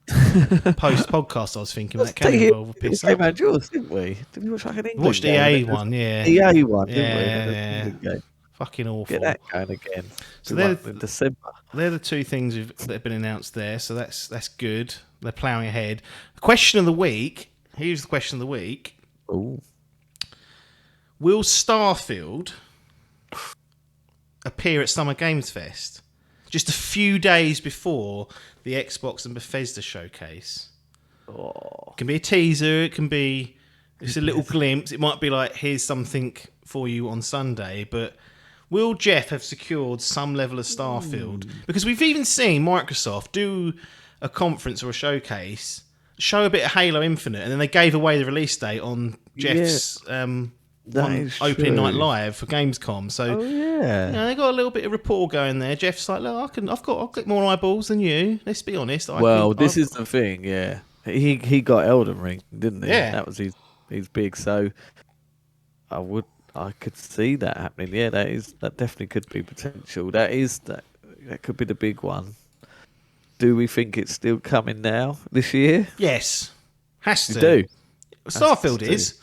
post podcast. I was thinking that can involve a piss up. We came out yours, didn't we? Did we watch like an England watched the EA one, yeah. EA one, didn't we? Fucking awful. Get that going again. So in December. They're the two things that have been announced there. So that's good. They're ploughing ahead. The question of the week. Here's the question of the week. Ooh. Will Starfield appear at Summer Games Fest just a few days before the Xbox and Bethesda showcase? It can be a teaser. It can be just a little glimpse. It might be like, here's something for you on Sunday. But will Jeff have secured some level of Starfield? Because we've even seen Microsoft do a conference or a showcase, show a bit of Halo Infinite, and then they gave away the release date on Jeff's opening night live for Gamescom. So they got a little bit of rapport going there. Jeff's like, look, I've got more eyeballs than you. Let's be honest. This is the thing. Yeah, he got Elden Ring, didn't he? Yeah, that was his big. So I could see that happening. Yeah, that definitely could be potential. That could be the big one. Do we think it's still coming now this year? Yes, has to. You do. Starfield is.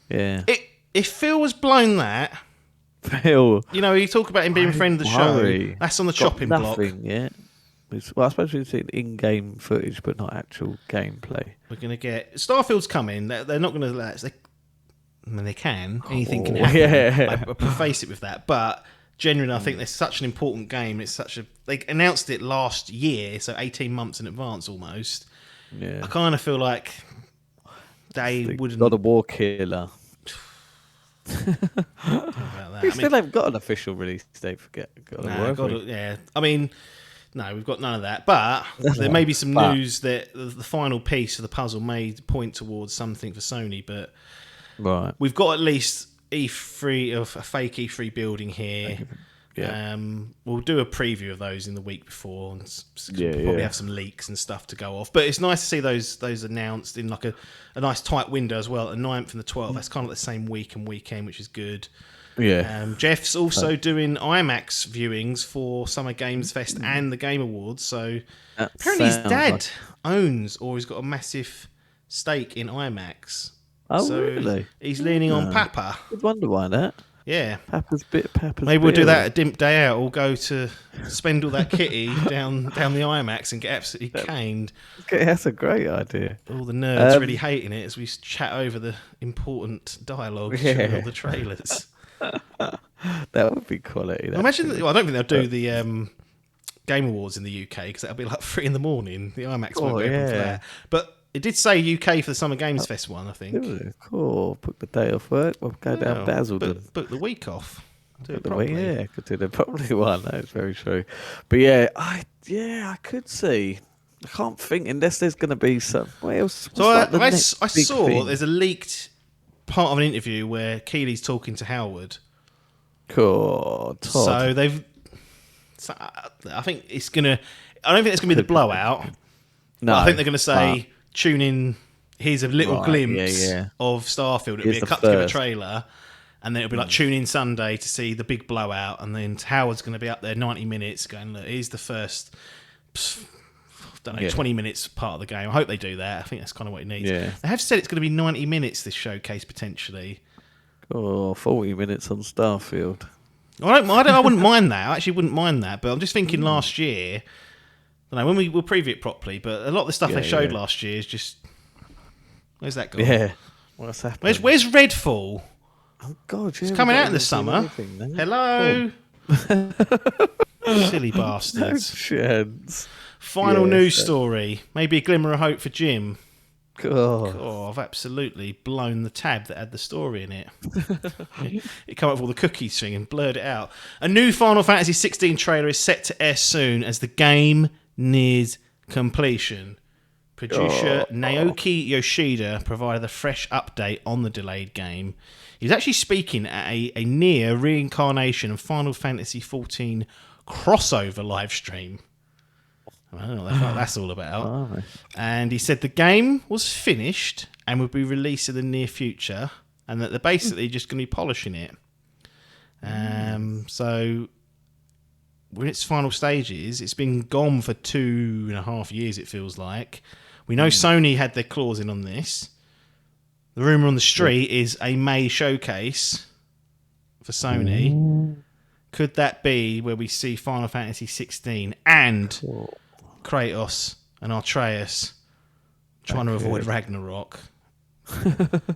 Yeah. If Phil was blown that, Phil, you talk about him being a friend of the show. That's on the chopping block. Yeah. Well, I suppose we've seen in-game footage, but not actual gameplay. We're going to get Starfield's coming. They're not going to let us. They can. Anything can happen. Yeah. I preface it with that, but genuinely, I think there's such an important game. They announced it last year, so 18 months in advance almost. Yeah. I kind of feel like they wouldn't. Not a war killer. About that. Still haven't got an official release date for yeah. I mean, no, we've got none of that. But there may be some news that the final piece of the puzzle may point towards something for Sony. But we've got at least E3 of a fake E3 building here. Yeah. We'll do a preview of those in the week before, and probably have some leaks and stuff to go off. But it's nice to see those announced in like a nice tight window as well. The 9th and the 12th. That's kind of the same week and weekend, which is good. Yeah. Jeff's also doing IMAX viewings for Summer Games Fest and the Game Awards. So apparently his dad owns or he's got a massive stake in IMAX. Oh, so really? He's leaning on Papa. I wonder why that. Yeah. Papa's Maybe we'll do that at Dimp Day Out. We'll go to spend all that kitty down the IMAX and get absolutely caned. Okay, that's a great idea. All the nerds really hating it as we chat over the important dialogue during all the trailers. That would be quality. Imagine. I don't think they'll do the Game Awards in the UK because that'll be like 3 a.m. The IMAX won't be open for that. But it did say UK for the Summer Games Fest one, I think. Cool. Book the day off work. We'll go down Basildon. Book the week off. Do it properly. Yeah, could do the properly one. That is very true. But I could see. I can't think unless there's going to be some. What else? So I saw there's a leaked part of an interview where Keely's talking to Howard. Cool. So I think it's gonna. I don't think it's gonna be the blowout. No, I think they're gonna say tune in. Here's a little glimpse of Starfield. It'll be a cut together trailer, and then it'll be like tune in Sunday to see the big blowout. And then Howard's gonna be up there 90 minutes going, look, here's the first. 20 minutes part of the game. I hope they do that. I think that's kind of what it needs. Yeah. They have said it's going to be 90 minutes, this showcase, potentially. 40 minutes on Starfield. I wouldn't mind that. I actually wouldn't mind that. But I'm just thinking last year, I don't know, when we'll preview it properly, but a lot of the stuff they showed last year is just... Where's that gone? Yeah. What's happening? Where's Redfall? Oh, God, it's coming out in the summer. Hello? Silly bastards. No chance. Final news story. Maybe a glimmer of hope for Jim. God, I've absolutely blown the tab that had the story in it. It came up with all the cookies thing and blurred it out. A new Final Fantasy XVI trailer is set to air soon as the game nears completion. Producer Naoki Yoshida provided a fresh update on the delayed game. He was actually speaking at a near reincarnation of Final Fantasy XIV crossover live stream. I don't know what that's all about. Oh. And he said the game was finished and would be released in the near future, and that they're basically just going to be polishing it. So we're in its final stages. It's been gone for 2.5 years, it feels like. We know Sony had their claws in on this. The rumour on the street is a May showcase for Sony. Could that be where we see Final Fantasy 16 and Kratos and Atreus trying to avoid Ragnarok?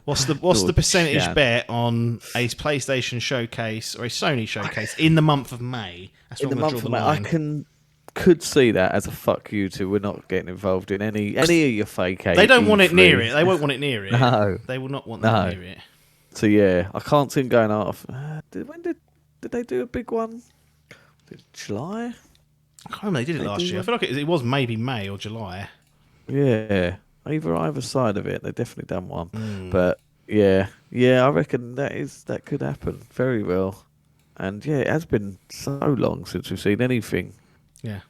What's the percentage bet on a PlayStation showcase or a Sony showcase in the month of May? That's In where the I'm month gonna of draw May, the line. I could see that as a fuck you to. We're not getting involved in any of your fake. They don't want it near it. They won't want it near it. No. They will not want that near it. So yeah, I can't see them going off. When did they do a big one? July? I can't remember. They did it last year. I feel like it was maybe May or July. Yeah, either side of it, they've definitely done one. But yeah, I reckon that could happen very well. And yeah, it has been so long since we've seen anything. Yeah.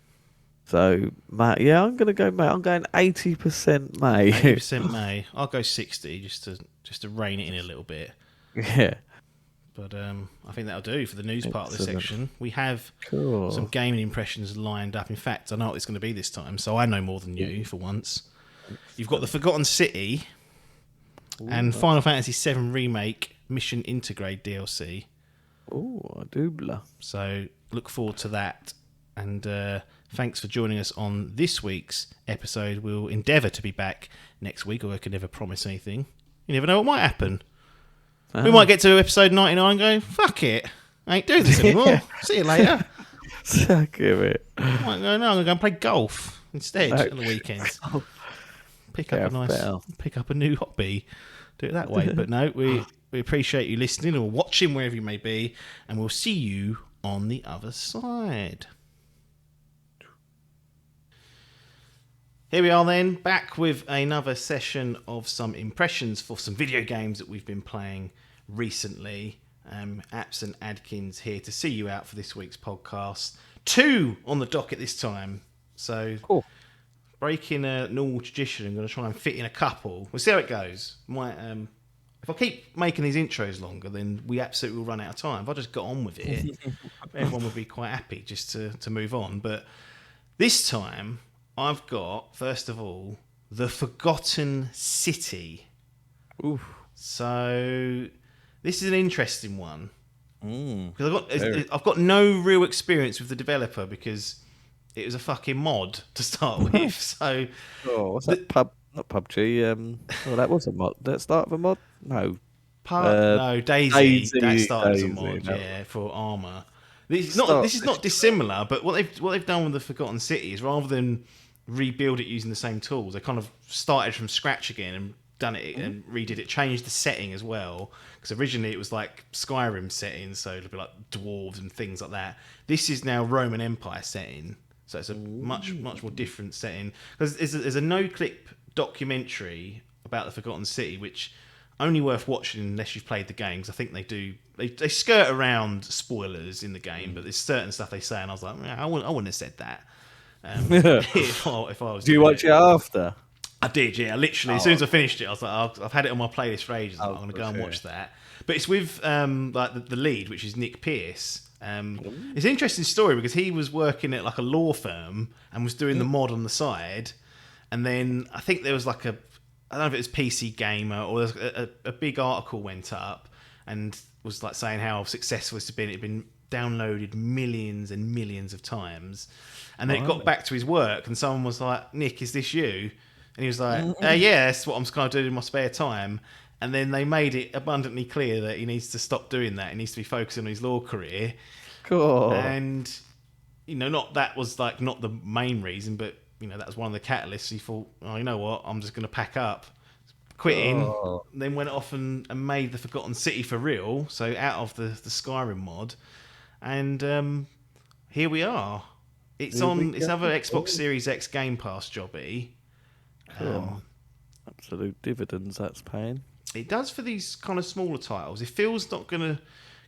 So May, yeah, I'm gonna go May. I'm going 80% May. 80% May. I'll go 60 just to rein it in a little bit. Yeah. But I think that'll do for the news part of this Excellent. section. We have Cool. some gaming impressions lined up. In fact, I know what it's going to be this time, so I know more than you for once. You've got the Forgotten City and Final Fantasy VII Remake Mission Intergrade DLC. Oh, a doubler. So look forward to that. And thanks for joining us on this week's episode. We'll endeavour to be back next week, or I can never promise anything. You never know what might happen. We might get to episode 99 and go, fuck it, I ain't doing this anymore. See you later. Suck it. I might go, no, I'm going to go and play golf instead on the weekends. Pick up a new hobby. Do it that way. But no, we appreciate you listening or watching wherever you may be, and we'll see you on the other side. Here we are then, back with another session of some impressions for some video games that we've been playing recently. Apps and Adkins here to see you out for this week's podcast. 2 on the docket this time. So, Cool. breaking a normal tradition, I'm going to try and fit in a couple. We'll see how it goes. If I keep making these intros longer, then we absolutely will run out of time. If I just got on with it, everyone would be quite happy just to move on. But this time, I've got, first of all, the Forgotten City. Oof. So this is an interesting one. Because Very. I've got no real experience with the developer because it was a fucking mod to start with. So What's that? Not PUBG. That was a mod. That start of a mod? No. Daisy. That started as a Daisy, mod, no. yeah, for Armour. This is not dissimilar, but what they've done with the Forgotten City is rather than rebuild it using the same tools, they kind of started from scratch again and done it and redid it, changed the setting as well, because originally it was like Skyrim settings, so it'd be like dwarves and things like that. This is now Roman Empire setting, so it's a much more different setting. Because there's a no-clip documentary about the Forgotten City, which only worth watching unless you've played the game, because I think they skirt around spoilers in the game, but there's certain stuff they say, and I was like, I wouldn't have said that. If I was Do you doing watch it after? I did, yeah. Literally, as soon as I finished it, I was like, I've had it on my playlist for ages. I'm going to go and watch that. But it's with like the lead, which is Nick Pierce. It's an interesting story because he was working at like a law firm and was doing the mod on the side, and then I think there was like I don't know if it was PC Gamer or a big article went up and was like saying how successful it's been. It had been downloaded millions and millions of times, and then it got back to his work, and someone was like, "Nick, is this you?" And he was like, "Yeah, that's what I'm kind of doing in my spare time." And then they made it abundantly clear that he needs to stop doing that. He needs to be focusing on his law career. Cool. And that was like not the main reason, but that was one of the catalysts. He thought, "Oh, you know what? I'm just going to pack up." Quitting, then went off and made the Forgotten City for real, so out of the Skyrim mod, and here we are. It's on. It's another Xbox Series X Game Pass jobby, Absolute dividends that's paying. It does for these kind of smaller titles. It feels not going to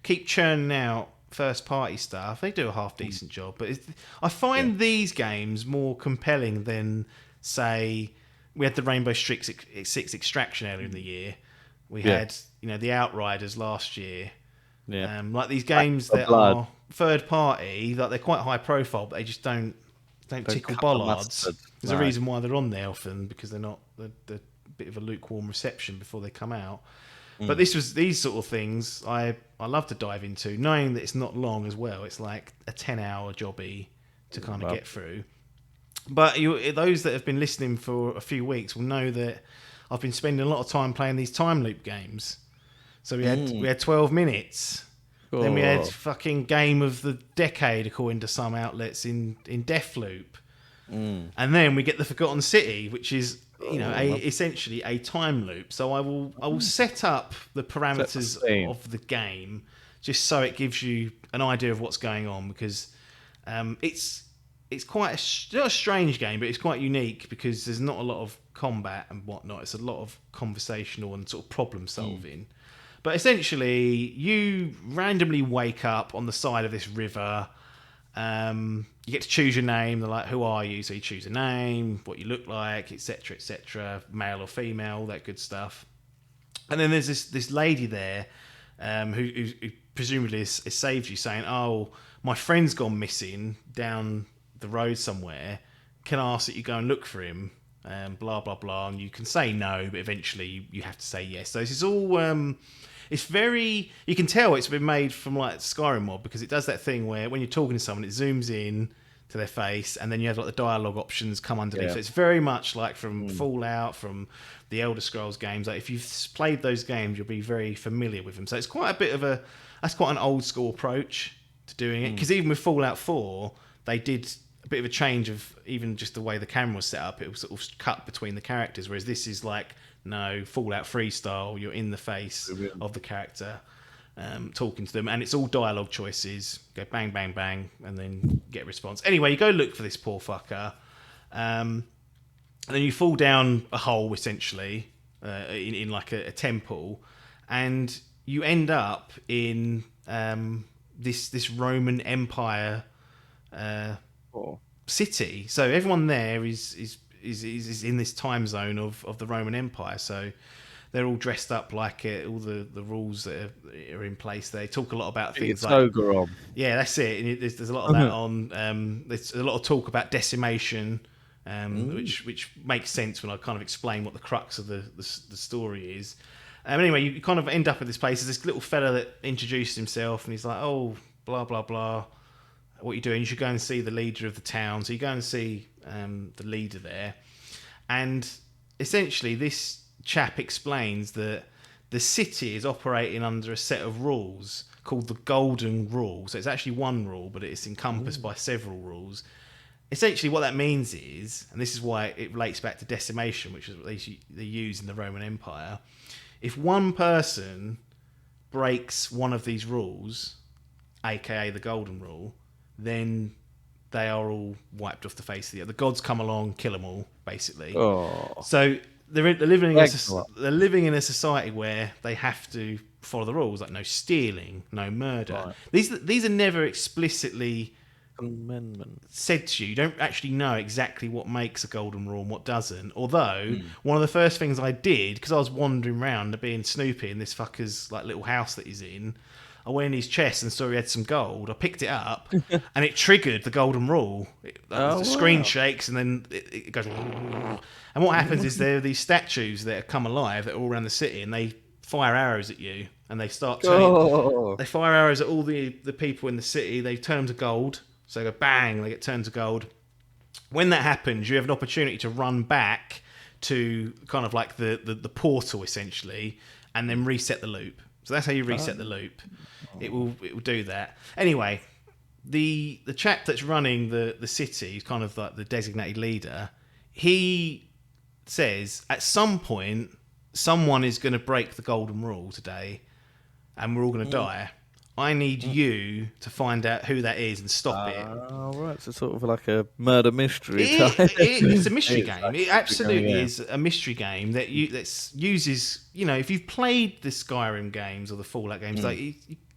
keep churning out first party stuff. They do a half decent job, but I find these games more compelling than, say, we had the Rainbow Six Extraction earlier in the year. We had the Outriders last year. Yeah, like these games that are third party, like they're quite high profile, but they just don't tickle bollards. There's a reason why they're on there often, because they're not the bit of a lukewarm reception before they come out. But these sort of things I love to dive into, knowing that it's not long as well. It's like a 10-hour jobby to kind of get through. But those that have been listening for a few weeks will know that I've been spending a lot of time playing these time loop games. So we had 12 minutes. Oh. Then we had fucking game of the decade, according to some outlets, in Deathloop. And then we get the Forgotten City, which is essentially a time loop. So I will set up the parameters of the game just so it gives you an idea of what's going on, because it's quite not a strange game, but it's quite unique because there's not a lot of combat and whatnot. It's a lot of conversational and sort of problem solving. But essentially, you randomly wake up on the side of this river. You get to choose your name. They're like, who are you? So you choose a name, what you look like, etc., male or female, that good stuff. And then there's this lady there who presumably has saved you, saying, oh, my friend's gone missing down the road somewhere. Can I ask that you go and look for him? Blah, blah, blah. And you can say no, but eventually you have to say yes. So this is all... it's very... You can tell it's been made from like Skyrim mod, because it does that thing where when you're talking to someone, it zooms in to their face, and then you have like the dialogue options come underneath. Yeah. So it's very much like from Fallout, from the Elder Scrolls games. Like if you've played those games, you'll be very familiar with them. So it's quite a bit of that's quite an old school approach to doing it. Because even with Fallout 4, they did a bit of a change of even just the way the camera was set up. It was sort of cut between the characters, whereas this is like, no, Fallout 3 style. You're in the face of the character, talking to them, and it's all dialogue choices. Go bang, bang, bang, and then get a response. Anyway, you go look for this poor fucker, and then you fall down a hole, essentially, in like a temple, and you end up in this Roman Empire city. So everyone there is in this time zone of the Roman Empire. So they're all dressed up like all the rules that are in place. They talk a lot about things like... Yeah, that's it. And there's a lot of that on... there's a lot of talk about decimation, which makes sense when I kind of explain what the crux of the story is. Anyway, you kind of end up at this place. There's this little fella that introduced himself, and he's like, oh, blah, blah, blah. What are you doing? You should go and see the leader of the town. So you go and see the leader there. And essentially, this chap explains that the city is operating under a set of rules called the Golden Rule. So it's actually one rule, but it's encompassed by several rules. Essentially, what that means is, and this is why it relates back to decimation, which is what they use in the Roman Empire. If one person breaks one of these rules, aka the Golden Rule, then they are all wiped off the face of the earth. The gods come along, kill them all, basically. Oh. So they're living in a society where they have to follow the rules, like no stealing, no murder. Right. These are never explicitly said to you. You don't actually know exactly what makes a golden rule and what doesn't. Although one of the first things I did, because I was wandering around being Snoopy in this fucker's like little house that he's in, I went in his chest and saw he had some gold. I picked it up, and it triggered the golden rule. The screen shakes, and then it goes. And what happens is there are these statues that come alive that are all around the city, and they fire arrows at you, and they start turning. They fire arrows at all the people in the city. They turn them to gold, so they go bang. They get turned to gold. When that happens, you have an opportunity to run back to kind of like the portal essentially, and then reset the loop. So that's how you reset the loop. It will do that. Anyway, the chap that's running the city, he's kind of like the designated leader, he says at some point someone is going to break the golden rule today and we're all going to die. I need you to find out who that is and stop it. Oh, right. So sort of like a murder mystery type. It's a mystery It's game. like It a absolutely game, yeah. is a mystery game that uses. If you've played the Skyrim games or the Fallout games,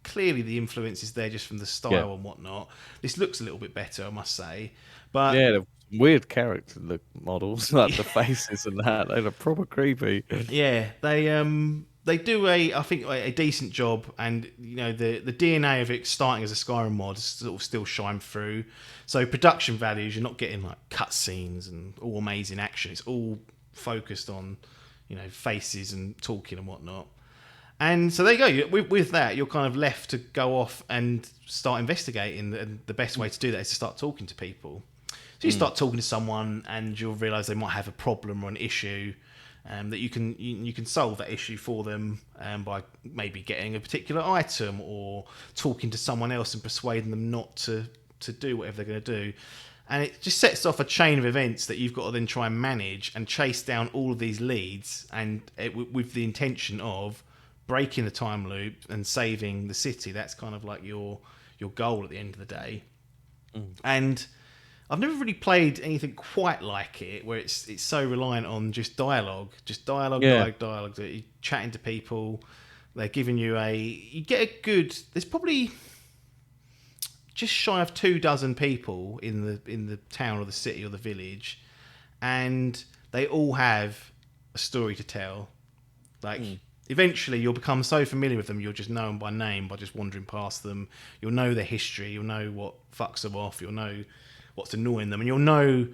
clearly the influence is there just from the style and whatnot. This looks a little bit better, I must say. But Yeah, the weird character look models, like the faces and that. They look proper creepy. yeah, they do I think a decent job, and the DNA of it starting as a Skyrim mod sort of still shine through. So production values, you're not getting like cutscenes and all amazing action. It's all focused on faces and talking and whatnot. And so there you go. With that, you're kind of left to go off and start investigating. And the best way to do that is to start talking to people. So you start talking to someone, and you'll realise they might have a problem or an issue, that you can solve that issue for them by maybe getting a particular item or talking to someone else and persuading them not to do whatever they're going to do. And it just sets off a chain of events that you've got to then try and manage and chase down all of these leads, and with the intention of breaking the time loop and saving the city. That's kind of like your goal at the end of the day. And I've never really played anything quite like it, where it's so reliant on just dialogue, dialogue. That you're chatting to people, they're giving you you get a good. There's probably just shy of 24 people in the town or the city or the village, and they all have a story to tell. Eventually, you'll become so familiar with them, you'll just know them by name by just wandering past them. You'll know their history. You'll know what fucks them off. You'll know what's annoying them, and you'll know,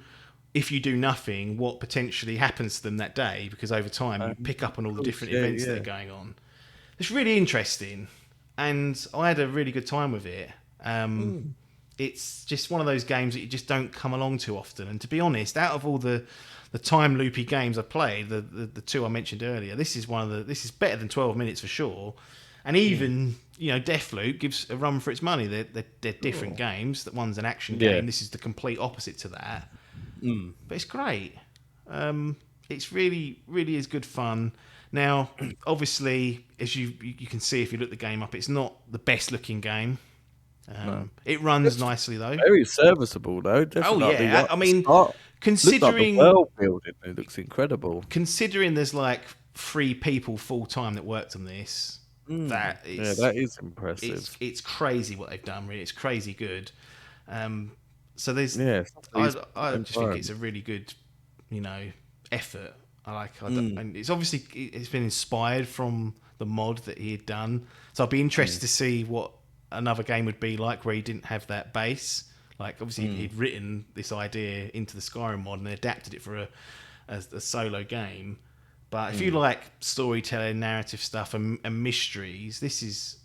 if you do nothing, what potentially happens to them that day, because over time you pick up on all the different events that are going on. It's really interesting, and I had a really good time with it. It's just one of those games that you just don't come along too often. And to be honest, out of all the time loopy games I've played, the two I mentioned earlier, this is better than 12 minutes for sure. And even Deathloop gives a run for its money. They're different games. That one's an action game. This is the complete opposite to that. But it's great. It's really, really is good fun. Now, obviously, as you can see if you look the game up, it's not the best looking game. It runs nicely though. Very serviceable though. Definitely. I mean, like considering the world building, it looks incredible. Considering there's like 3 people full time that worked on this, that is impressive. It's crazy what they've done. Really, it's crazy good. So there's I just think it's a really good, effort. And it's obviously it's been inspired from the mod that he had done. So I'd be interested to see what another game would be like where he didn't have that base. Like obviously he'd written this idea into the Skyrim mod and they adapted it for a solo game. But if you like storytelling, narrative stuff, and mysteries, this is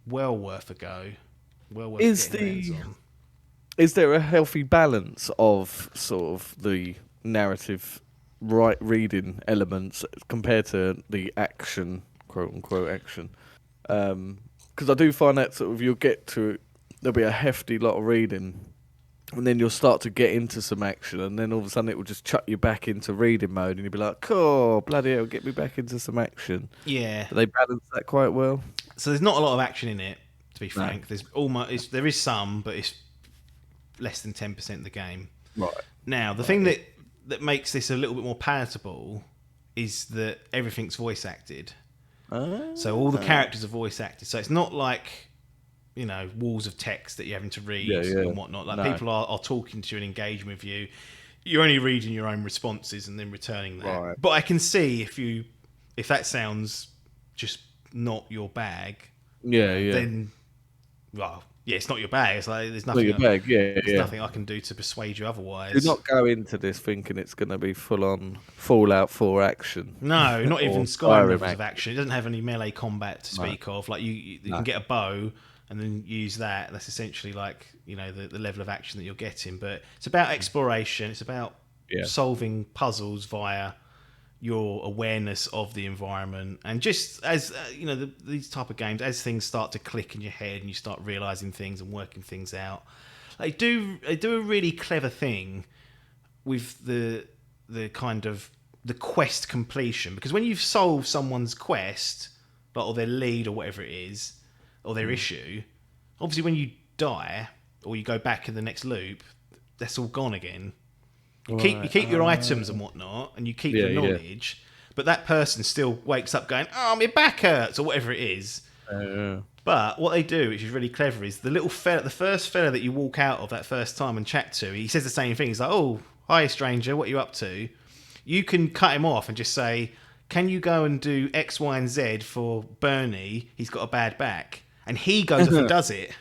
well worth a go. Well worth getting your hands on. Is there a healthy balance of sort of the narrative reading elements compared to the action, quote unquote action? Because I do find that sort of there'll be a hefty lot of reading, and then you'll start to get into some action, and then all of a sudden it will just chuck you back into reading mode, and you'll be like, "Oh, bloody hell, get me back into some action." Yeah, do they balance that quite well? So there's not a lot of action in it, to be frank. There is some, but it's less than 10% of the game. Right. Now, the thing that makes this a little bit more palatable is that everything's voice acted. So all the characters are voice acted. So it's not like, walls of text that you're having to read and whatnot. Like people are talking to you and engaging with you. You're only reading your own responses and then returning that. Right. But I can see if that sounds just not your bag. Then, it's not your bag. It's like there's nothing. Nothing I can do to persuade you otherwise. Do not go into this thinking it's going to be full on Fallout 4 action. No, not even Skyrim levels of action. It doesn't have any melee combat to speak of. Like you can get a bow and then use that. That's essentially like the level of action that you're getting. But it's about exploration. It's about solving puzzles via your awareness of the environment, and just as these type of games, as things start to click in your head and you start realizing things and working things out, they do a really clever thing with the kind of the quest completion, because when you've solved someone's quest, or their lead or whatever it is, or their issue, obviously when you die or you go back in the next loop, that's all gone again. You keep your items and whatnot, and you keep your knowledge, but that person still wakes up going, "Oh, my back hurts," or whatever it is. But what they do, which is really clever, is the first fella that you walk out of that first time and chat to, he says the same thing. He's like, "Oh, hi, stranger, what are you up to?" You can cut him off and just say, "Can you go and do X, Y, and Z for Bernie? He's got a bad back," and he goes off and does it.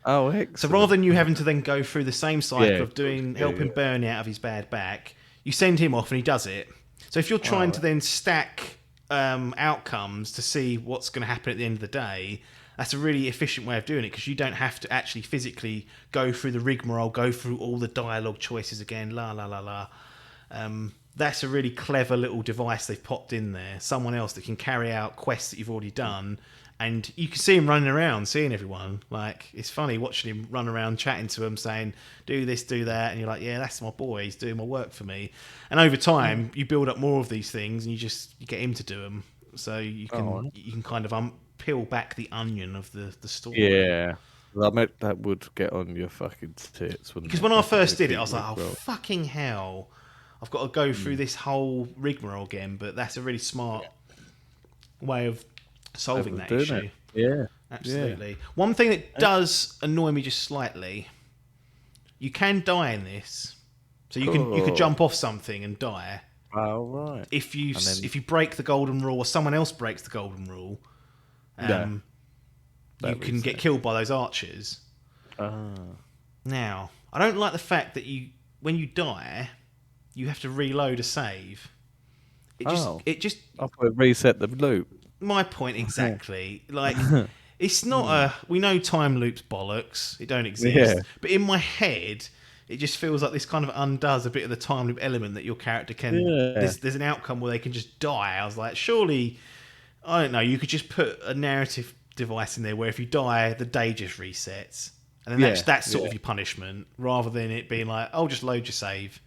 Oh, excellent. So rather than you having to then go through the same cycle of helping Bernie out of his bad back, you send him off and he does it. So if you're trying to then stack outcomes to see what's going to happen at the end of the day, that's a really efficient way of doing it, because you don't have to actually physically go through the rigmarole, go through all the dialogue choices again, la la la la. That's a really clever little device they've popped in there. Someone else that can carry out quests that you've already done. And you can see him running around, seeing everyone. Like, it's funny watching him run around, chatting to them, saying, "Do this, do that," and you're like, "Yeah, that's my boy. He's doing my work for me." And over time, you build up more of these things, and you get him to do them. So you can kind of peel back the onion of the story. Yeah, that would get on your fucking tits. Because when I first did it, I was like, "Oh fucking hell, I've got to go through this whole rigmarole again." But that's a really smart way of solving that issue. Yeah, absolutely. One thing that does annoy me just slightly, you can die in this, so you could jump off something and die. Oh, right. If you break the golden rule, or someone else breaks the golden rule, you can get killed by those archers. Now, I don't like the fact that when you die, you have to reload a save. It just I'll reset the loop. My point exactly. Like, it's not we know time loops bollocks. It don't exist. Yeah. But in my head, it just feels like this kind of undoes a bit of the time loop element that your character can. Yeah. There's an outcome where they can just die. I was like, surely, I don't know. You could just put a narrative device in there where if you die, the day just resets, and then that's sort of your punishment, rather than it being like, "Oh, just load your save."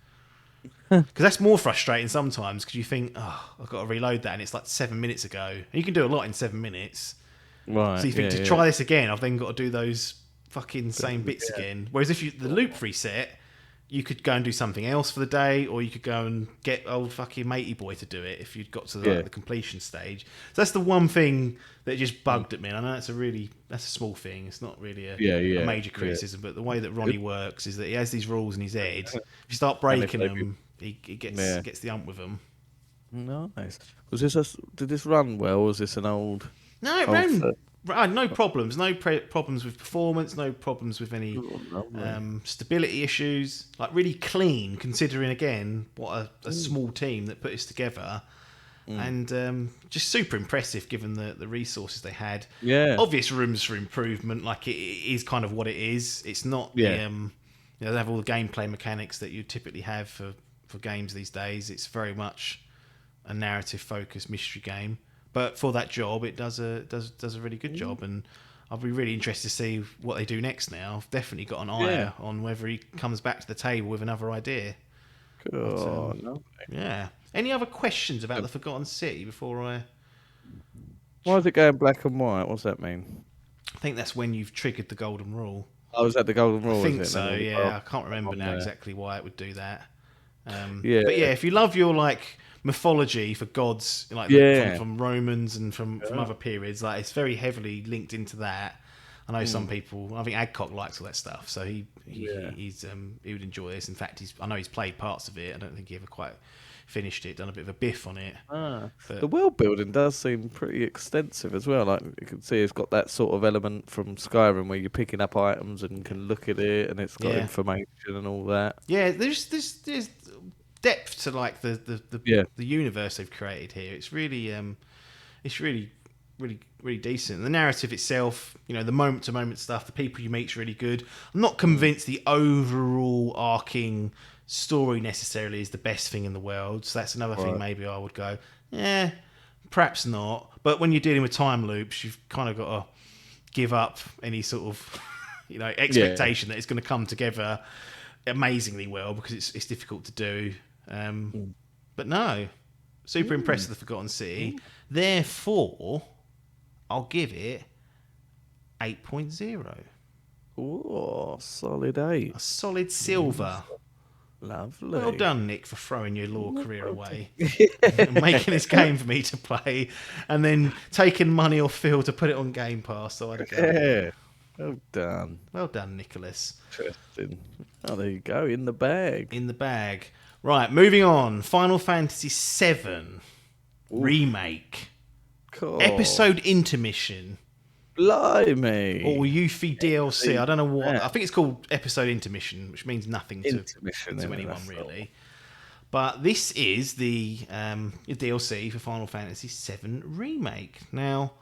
Because that's more frustrating sometimes, because you think, "Oh, I've got to reload that," and it's like 7 minutes ago. And you can do a lot in 7 minutes. Right. So you think, to try this again, I've then got to do those fucking same bits again. Whereas if the loop reset, you could go and do something else for the day, or you could go and get old fucking matey boy to do it if you'd got to the completion stage. So that's the one thing that just bugged at me. And I know that's a small thing. It's not really a major criticism, but the way that Ronnie works is that he has these rules in his head. If you start breaking them, he gets the ump with them. Nice. Did this run well? Or was this an old? No, it ran. No problems. No problems with performance. No problems with any stability issues. Like, really clean, considering again what a small team that put this together. And just super impressive given the resources they had. Yeah. Obvious rooms for improvement. Like, it is kind of what it is. It's not they have all the gameplay mechanics that you typically have for games these days. It's very much a narrative focused mystery game. But for that job, it does a really good job, and I'll be really interested to see what they do next. Now, I've definitely got an eye on whether he comes back to the table with another idea. Cool. Yeah. Any other questions about the Forgotten City before I? Why is it going black and white? What's that mean? I think that's when you've triggered the golden rule. Oh, is that the golden rule? I think so. Yeah, I can't remember now exactly why it would do that. But if you love your mythology for gods, from Romans and from other periods, like, it's very heavily linked into that. I know some people. I think Adcock likes all that stuff, so he would enjoy this. In fact, I know he's played parts of it. I don't think he ever quite finished it. Done a bit of a biff on it. The world building does seem pretty extensive as well. Like, you can see it's got that sort of element from Skyrim where you're picking up items and can look at it, and it's got information and all that. Yeah, there's depth to the universe they've created here. It's really really decent. The narrative itself, the moment to moment stuff, the people you meet is really good. I'm not convinced the overall arcing story necessarily is the best thing in the world, so that's another thing maybe I would go, perhaps not. But when you're dealing with time loops, you've kind of got to give up any sort of expectation that it's going to come together amazingly well, because it's difficult to do. But no, super impressed with the Forgotten City. Therefore, I'll give it 8.0. Oh, solid 8. A solid silver. Lovely. Well done, Nick, for throwing your law career away. Yeah. And making this game for me to play, and then taking money off Phil to put it on Game Pass. So I had a go. Yeah. Well done. Well done, Nicholas. Interesting. Oh, there you go. In the bag. In the bag. Right, moving on. Final Fantasy VII Remake. Cool. Episode intermission. Blimey. Or Yuffie DLC. I don't know what. Yeah. I think it's called episode intermission, which means nothing to Intermission, anyone really. But this is the DLC for Final Fantasy VII Remake. Now,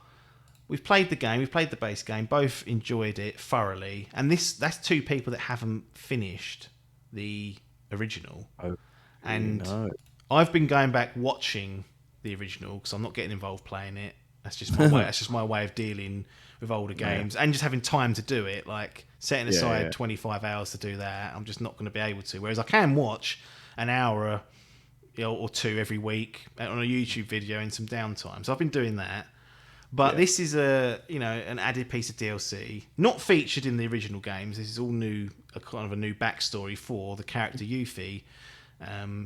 we've played the game, we've played the base game, both enjoyed it thoroughly. And that's two people that haven't finished the original. Oh, and no. I've been going back watching the original because I'm not getting involved playing it. That's just my way. That's just my way of dealing with older games and just having time to do it. Like setting aside 25 hours to do that, I'm just not going to be able to. Whereas I can watch an hour or two every week on a YouTube video in some downtime. So I've been doing that. But this is an added piece of DLC, not featured in the original games. This is all new, a kind of a new backstory for the character Yuffie.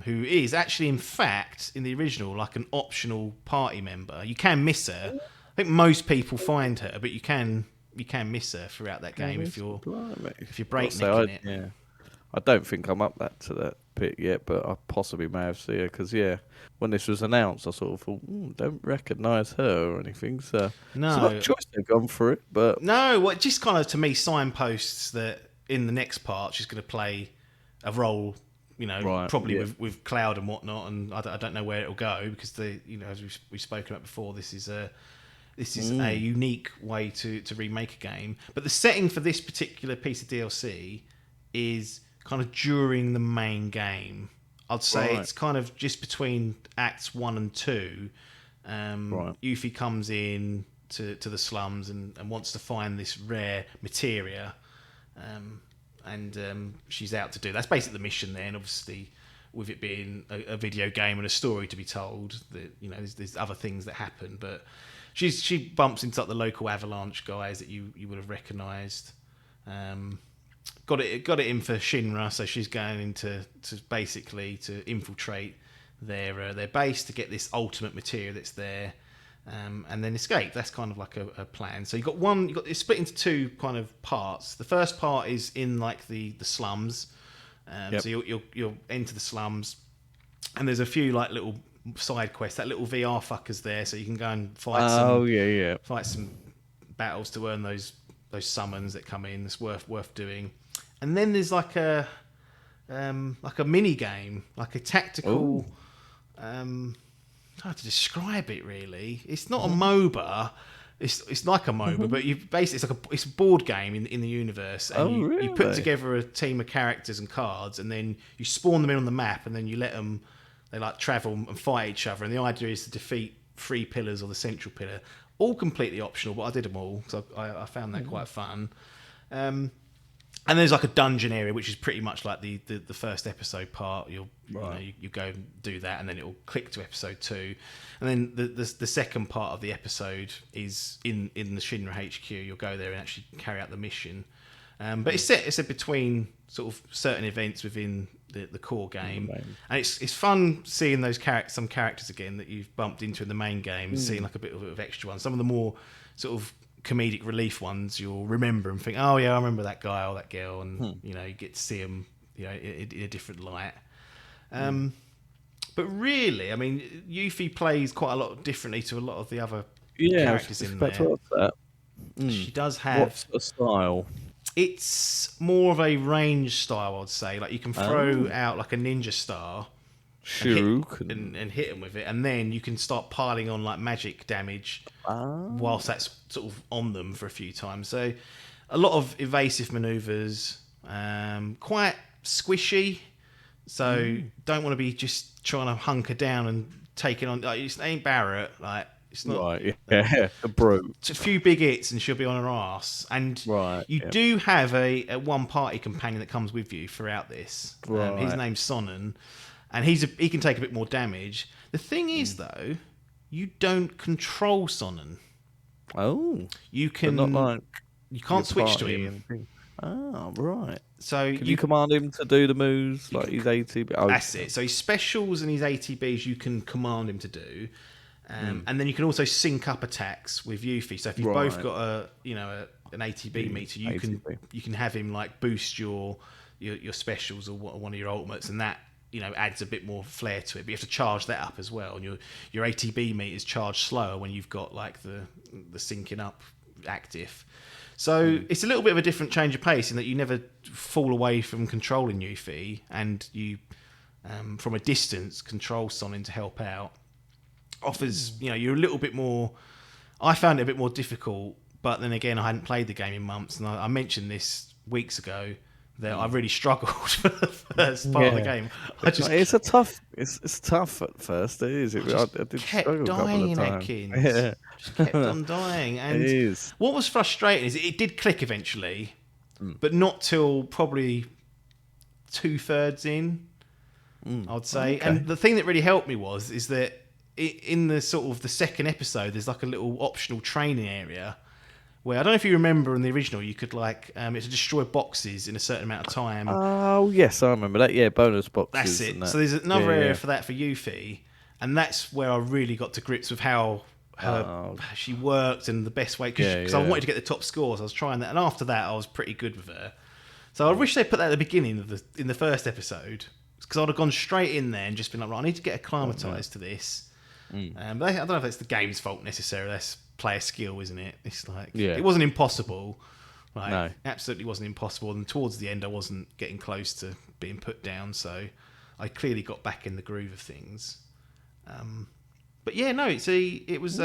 Who is actually, in fact, in the original, like an optional party member. You can miss her. I think most people find her, but you can miss her throughout that game if you're breaknecking it. Yeah, I don't think I'm up to that bit yet, but I possibly may have seen her because when this was announced, I sort of thought, don't recognise her or anything. So no, it's not a choice they've gone for it, but no, well, it just kind of to me signposts that in the next part she's going to play a role. Probably with Cloud and whatnot, and I don't know where it'll go because as we've spoken about before, this is a unique way to remake a game. But the setting for this particular piece of DLC is kind of during the main game. I'd say it's kind of just between acts 1 and 2. Yuffie comes in to the slums and wants to find this rare materia. And she's out to do that's basically the mission there. And obviously, with it being a video game and a story to be told, that there's other things that happen. But she bumps into like the local Avalanche guys that you would have recognised. Got it in for Shinra, so she's going into basically to infiltrate their base to get this ultimate material that's there. And then escape. That's kind of like a plan. So it's split into two kind of parts. The first part is in like the slums. So you'll enter the slums, and there's a few like little side quests. That little VR fucker's there, so you can go and fight some battles to earn those summons that come in. It's worth doing. And then there's like a mini game, like a tactical. How to describe it really? It's not a MOBA. It's like a MOBA, but you basically it's a board game in the universe, and you put together a team of characters and cards, and then you spawn them in on the map, and then you let them like travel and fight each other. And the idea is to defeat 3 pillars or the central pillar, all completely optional. But I did them all, so I found that quite fun. And there's like a dungeon area, which is pretty much like the first episode part. You go and do that, and then it will click to episode 2. And then the second part of the episode is in the Shinra HQ. You'll go there and actually carry out the mission. But it's set between sort of certain events within the core game, and it's fun seeing those some characters again that you've bumped into in the main game, and seeing like a bit of extra ones. Some of the more sort of comedic relief ones you'll remember and think, oh yeah, I remember that guy or that girl, and you get to see them in a different light. But really, I mean, Yuffie plays quite a lot differently to a lot of the other characters in there. She does have what's the style? It's more of a range style, I'd say. Like you can throw out like a ninja star and hit them with it, and then you can start piling on like magic damage whilst that's sort of on them for a few times. So a lot of evasive maneuvers, quite squishy. So don't want to be just trying to hunker down and take it on. Like, it ain't Barrett, like it's not right. Yeah, a brute. It's a few big hits and she'll be on her ass. And you do have a one party companion that comes with you throughout this. His name's Sonnen. And he can take a bit more damage. The thing is, though, you don't control Sonnen. Oh, you can. But not like you can't switch to him. Oh, right. So Can you command him to do the moves like his ATB? Oh, that's it. So his specials and his ATBs you can command him to do. And then you can also sync up attacks with Yuffie. So if you've both got an ATB meter, you can have him like boost your specials or one of your ultimates, and that adds a bit more flair to it. But you have to charge that up as well, and your ATB meter is charged slower when you've got like the syncing up active. So it's a little bit of a different change of pace in that you never fall away from controlling Yuffie, and you from a distance control Sonin to help out. Offers you're a little bit more. I found it a bit more difficult, but then again I hadn't played the game in months, and I mentioned this weeks ago that I really struggled for the first part of the game. It's tough at first. It is. I did kept dying, Adkins. Yeah. Just kept on dying, and it is. What was frustrating is it did click eventually, but not till probably 2/3 in. I'd say, okay. and the thing that really helped me is that in the sort of the second episode, there's like a little optional training area where I don't know if you remember in the original, you could it's to destroy boxes in a certain amount of time. Oh yes, I remember that. Yeah, bonus boxes. That's it. So there's another area for that for Yuffie, and that's where I really got to grips with how she worked and the best way. Because I wanted to get the top scores, I was trying that, and after that, I was pretty good with her. So I wish they put that at the beginning in the first episode, because I'd have gone straight in there and just been like, right, I need to get acclimatized to this. But I don't know if that's the game's fault necessarily. That's player skill, isn't it? It's like it wasn't impossible. No, absolutely wasn't impossible. And towards the end, I wasn't getting close to being put down, so I clearly got back in the groove of things. But yeah, no, it was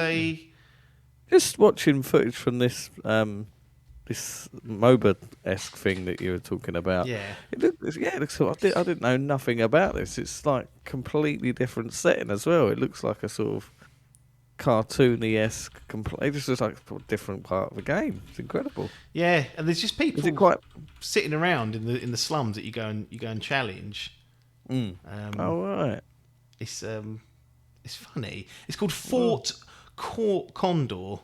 just watching footage from this this MOBA-esque thing that you were talking about. Yeah, it looks. I didn't know nothing about this. It's like completely different setting as well. It looks like a sort of cartoony-esque. It just looks like a different part of the game. It's incredible. Yeah, and there's just people sitting around in the slums that you go and challenge. Oh right. It's funny. It's called Fort Condor.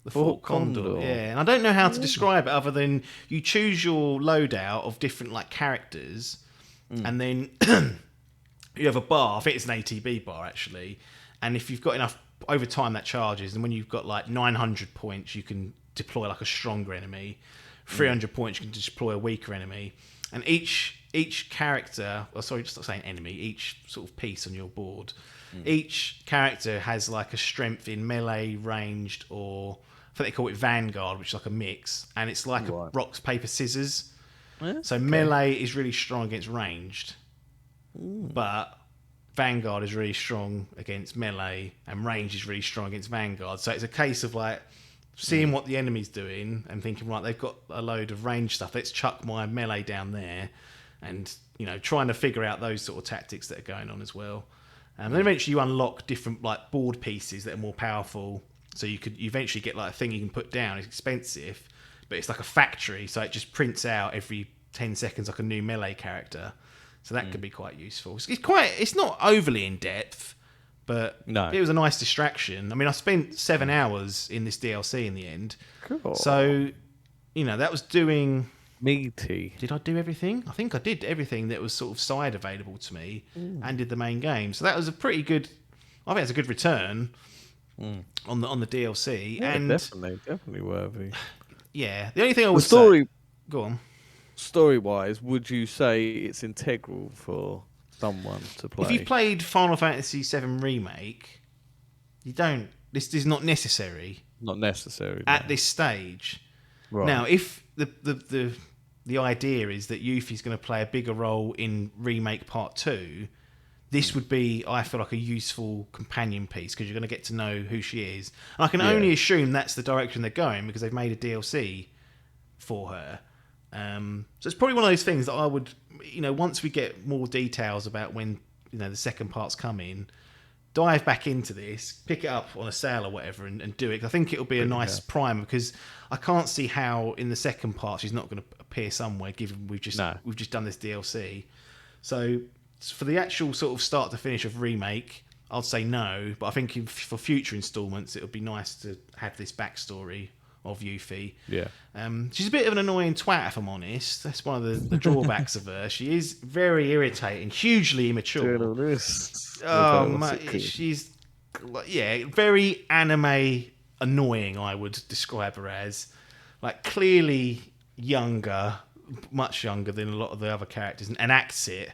The Fort Condor. Yeah, and I don't know how to describe it other than you choose your loadout of different like characters, and then you have a bar. I think it's an ATB bar actually, and if you've got enough over time that charges, and when you've got like 900 points, you can deploy like a stronger enemy. 300 points, you can deploy a weaker enemy, and each character, just not saying enemy, each sort of piece on your board, each character has like a strength in melee, ranged, or I think they call it Vanguard, which is like a mix, and it's like a rock, paper, scissors. So melee is really strong against ranged, but Vanguard is really strong against melee, and range is really strong against Vanguard. So it's a case of like seeing what the enemy's doing and thinking, right, they've got a load of range stuff, let's chuck my melee down there, and trying to figure out those sort of tactics that are going on as well. And then eventually you unlock different like board pieces that are more powerful. So you eventually get like a thing you can put down. It's expensive, but it's like a factory, so it just prints out every 10 seconds like a new melee character. So that could be quite useful. It's not overly in depth, but it was a nice distraction. I mean, I spent 7 hours in this DLC in the end. Cool. So, that was doing meaty. Did I do everything? I think I did everything that was sort of side available to me, and did the main game. So that was a pretty good. I think it's a good return on the DLC. Yeah, and definitely worthy. Yeah, the only thing I would say. Go on. Story-wise, would you say it's integral for someone to play? If you've played Final Fantasy VII Remake, you don't. This is not necessary. Not necessary at this stage. Right. Now, if the idea is that Yuffie's going to play a bigger role in Remake Part 2, this would be, I feel like, a useful companion piece, because you're going to get to know who she is. And I can only assume that's the direction they're going, because they've made a DLC for her. So it's probably one of those things that I would, once we get more details about when, the second part's coming, dive back into this, pick it up on a sale or whatever, and do it. I think it'll be a nice primer, because I can't see how in the second part she's not going to appear somewhere, given we've just done this DLC. So for the actual sort of start to finish of Remake, I'd say no. But I think for future installments, it would be nice to have this backstory of Yuffie. Yeah. She's a bit of an annoying twat, if I'm honest. That's one of the drawbacks of her. She is very irritating, hugely immature. Doing all this. She's very anime annoying, I would describe her as. Like, clearly younger, much younger than a lot of the other characters, and acts it.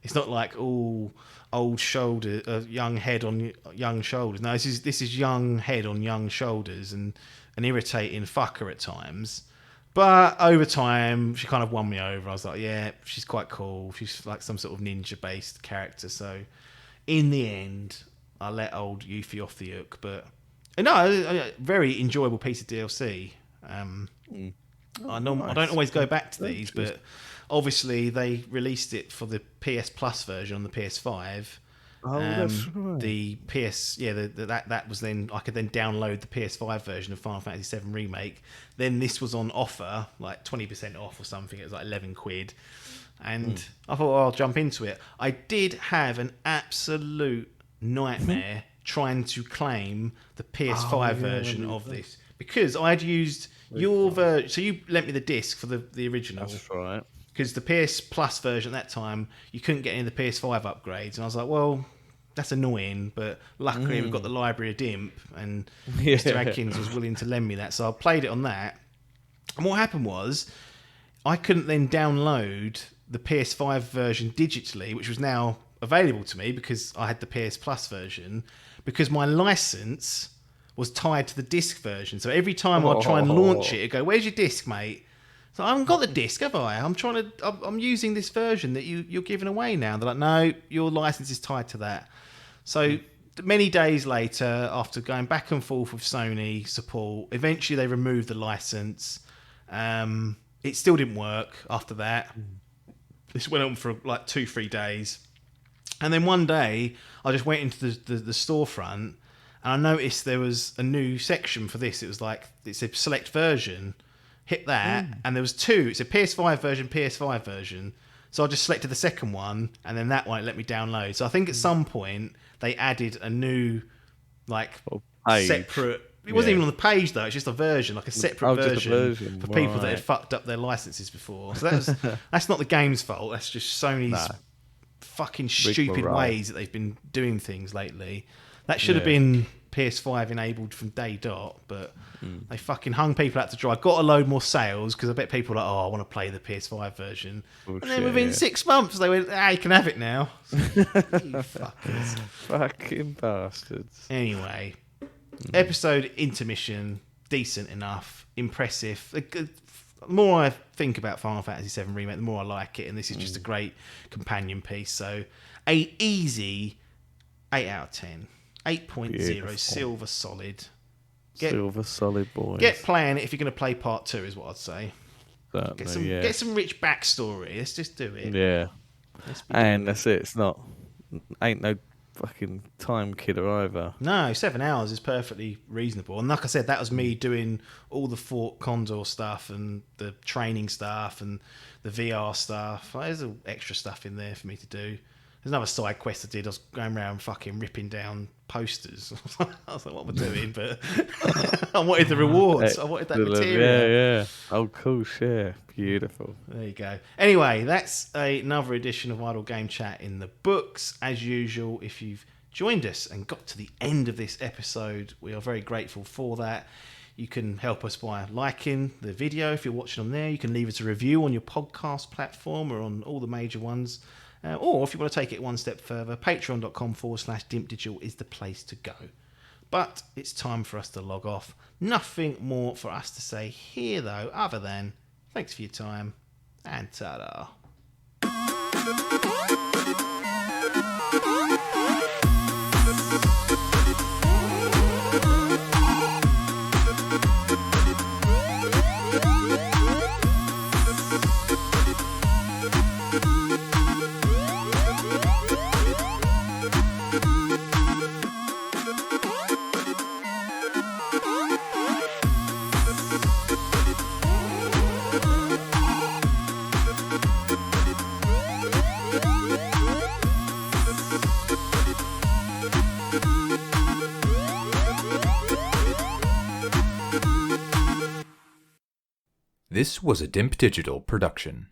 It's not like all old shoulder, young head on young shoulders. No, this is young head on young shoulders, and an irritating fucker at times. But over time, she kind of won me over. I was like, yeah, she's quite cool. She's like some sort of ninja-based character. So, in the end, I let old Yuffie off the hook. But no, a very enjoyable piece of DLC. I don't always go back to these, but obviously they released it for the PS Plus version on the PS5. Oh, that's right. The PS, that was then I could then download the PS5 version of Final Fantasy VII Remake. Then this was on offer, like 20% off or something. It was like £11, and I thought, I'll jump into it. I did have an absolute nightmare trying to claim the PS5 version of this, because I'd used your version. So you lent me the disc for the original. That's right. Because the PS Plus version at that time, you couldn't get any of the PS5 upgrades. And I was like, well, that's annoying. But luckily, we've got the library of Dimp, and Mr. Adkins was willing to lend me that. So I played it on that. And what happened was, I couldn't then download the PS5 version digitally, which was now available to me because I had the PS Plus version, because my license was tied to the disc version. So every time I'd try and launch it, it'd go, where's your disc, mate? So I haven't got the disc, have I? I'm using this version that you're giving away now. They're like, no, your license is tied to that. So many days later, after going back and forth with Sony support, eventually they removed the license. It still didn't work after that. This went on for like 2-3 days. And then one day, I just went into the storefront, and I noticed there was a new section for this. It was like, it said select version. Hit that, and there was two. It's a PS5 version. So I just selected the second one, and then that one let me download. So I think at some point they added a new, like, separate. It wasn't even on the page though. It's just a version, like a separate version for people that had fucked up their licenses before. So that's not the game's fault. That's just Sony's fucking stupid ways that they've been doing things lately. That should have been PS5 enabled from day dot, but they fucking hung people out to dry. Got a load more sales because I bet people are like, I want to play the PS5 version. And then within 6 months they went, you can have it now. You fuckers. Fucking bastards. Anyway, episode intermission, decent enough, impressive. The more I think about Final Fantasy VII Remake, the more I like it, and this is just a great companion piece. So, a easy 8 out of 10. 8.0, silver solid. Silver solid, boys. Get playing it if you're going to play part 2, is what I'd say. Certainly, Get some rich backstory. Let's just do it. Yeah. And that's it. Ain't no fucking time killer either. No, 7 hours is perfectly reasonable. And like I said, that was me doing all the Fort Condor stuff and the training stuff and the VR stuff. There's extra stuff in there for me to do. There's another side quest I did. I was going around fucking ripping down posters. I was like, what am I doing? But I wanted the rewards. I wanted that material. Yeah. Oh, cool. Yeah. Beautiful. There you go. Anyway, that's another edition of Idle Game Chat in the books. As usual, if you've joined us and got to the end of this episode, we are very grateful for that. You can help us by liking the video if you're watching on there. You can leave us a review on your podcast platform or on all the major ones. Or if you want to take it one step further, patreon.com/Dimp Digital is the place to go. But it's time for us to log off. Nothing more for us to say here, though, other than thanks for your time and ta-da. This was a Dimp Digital production.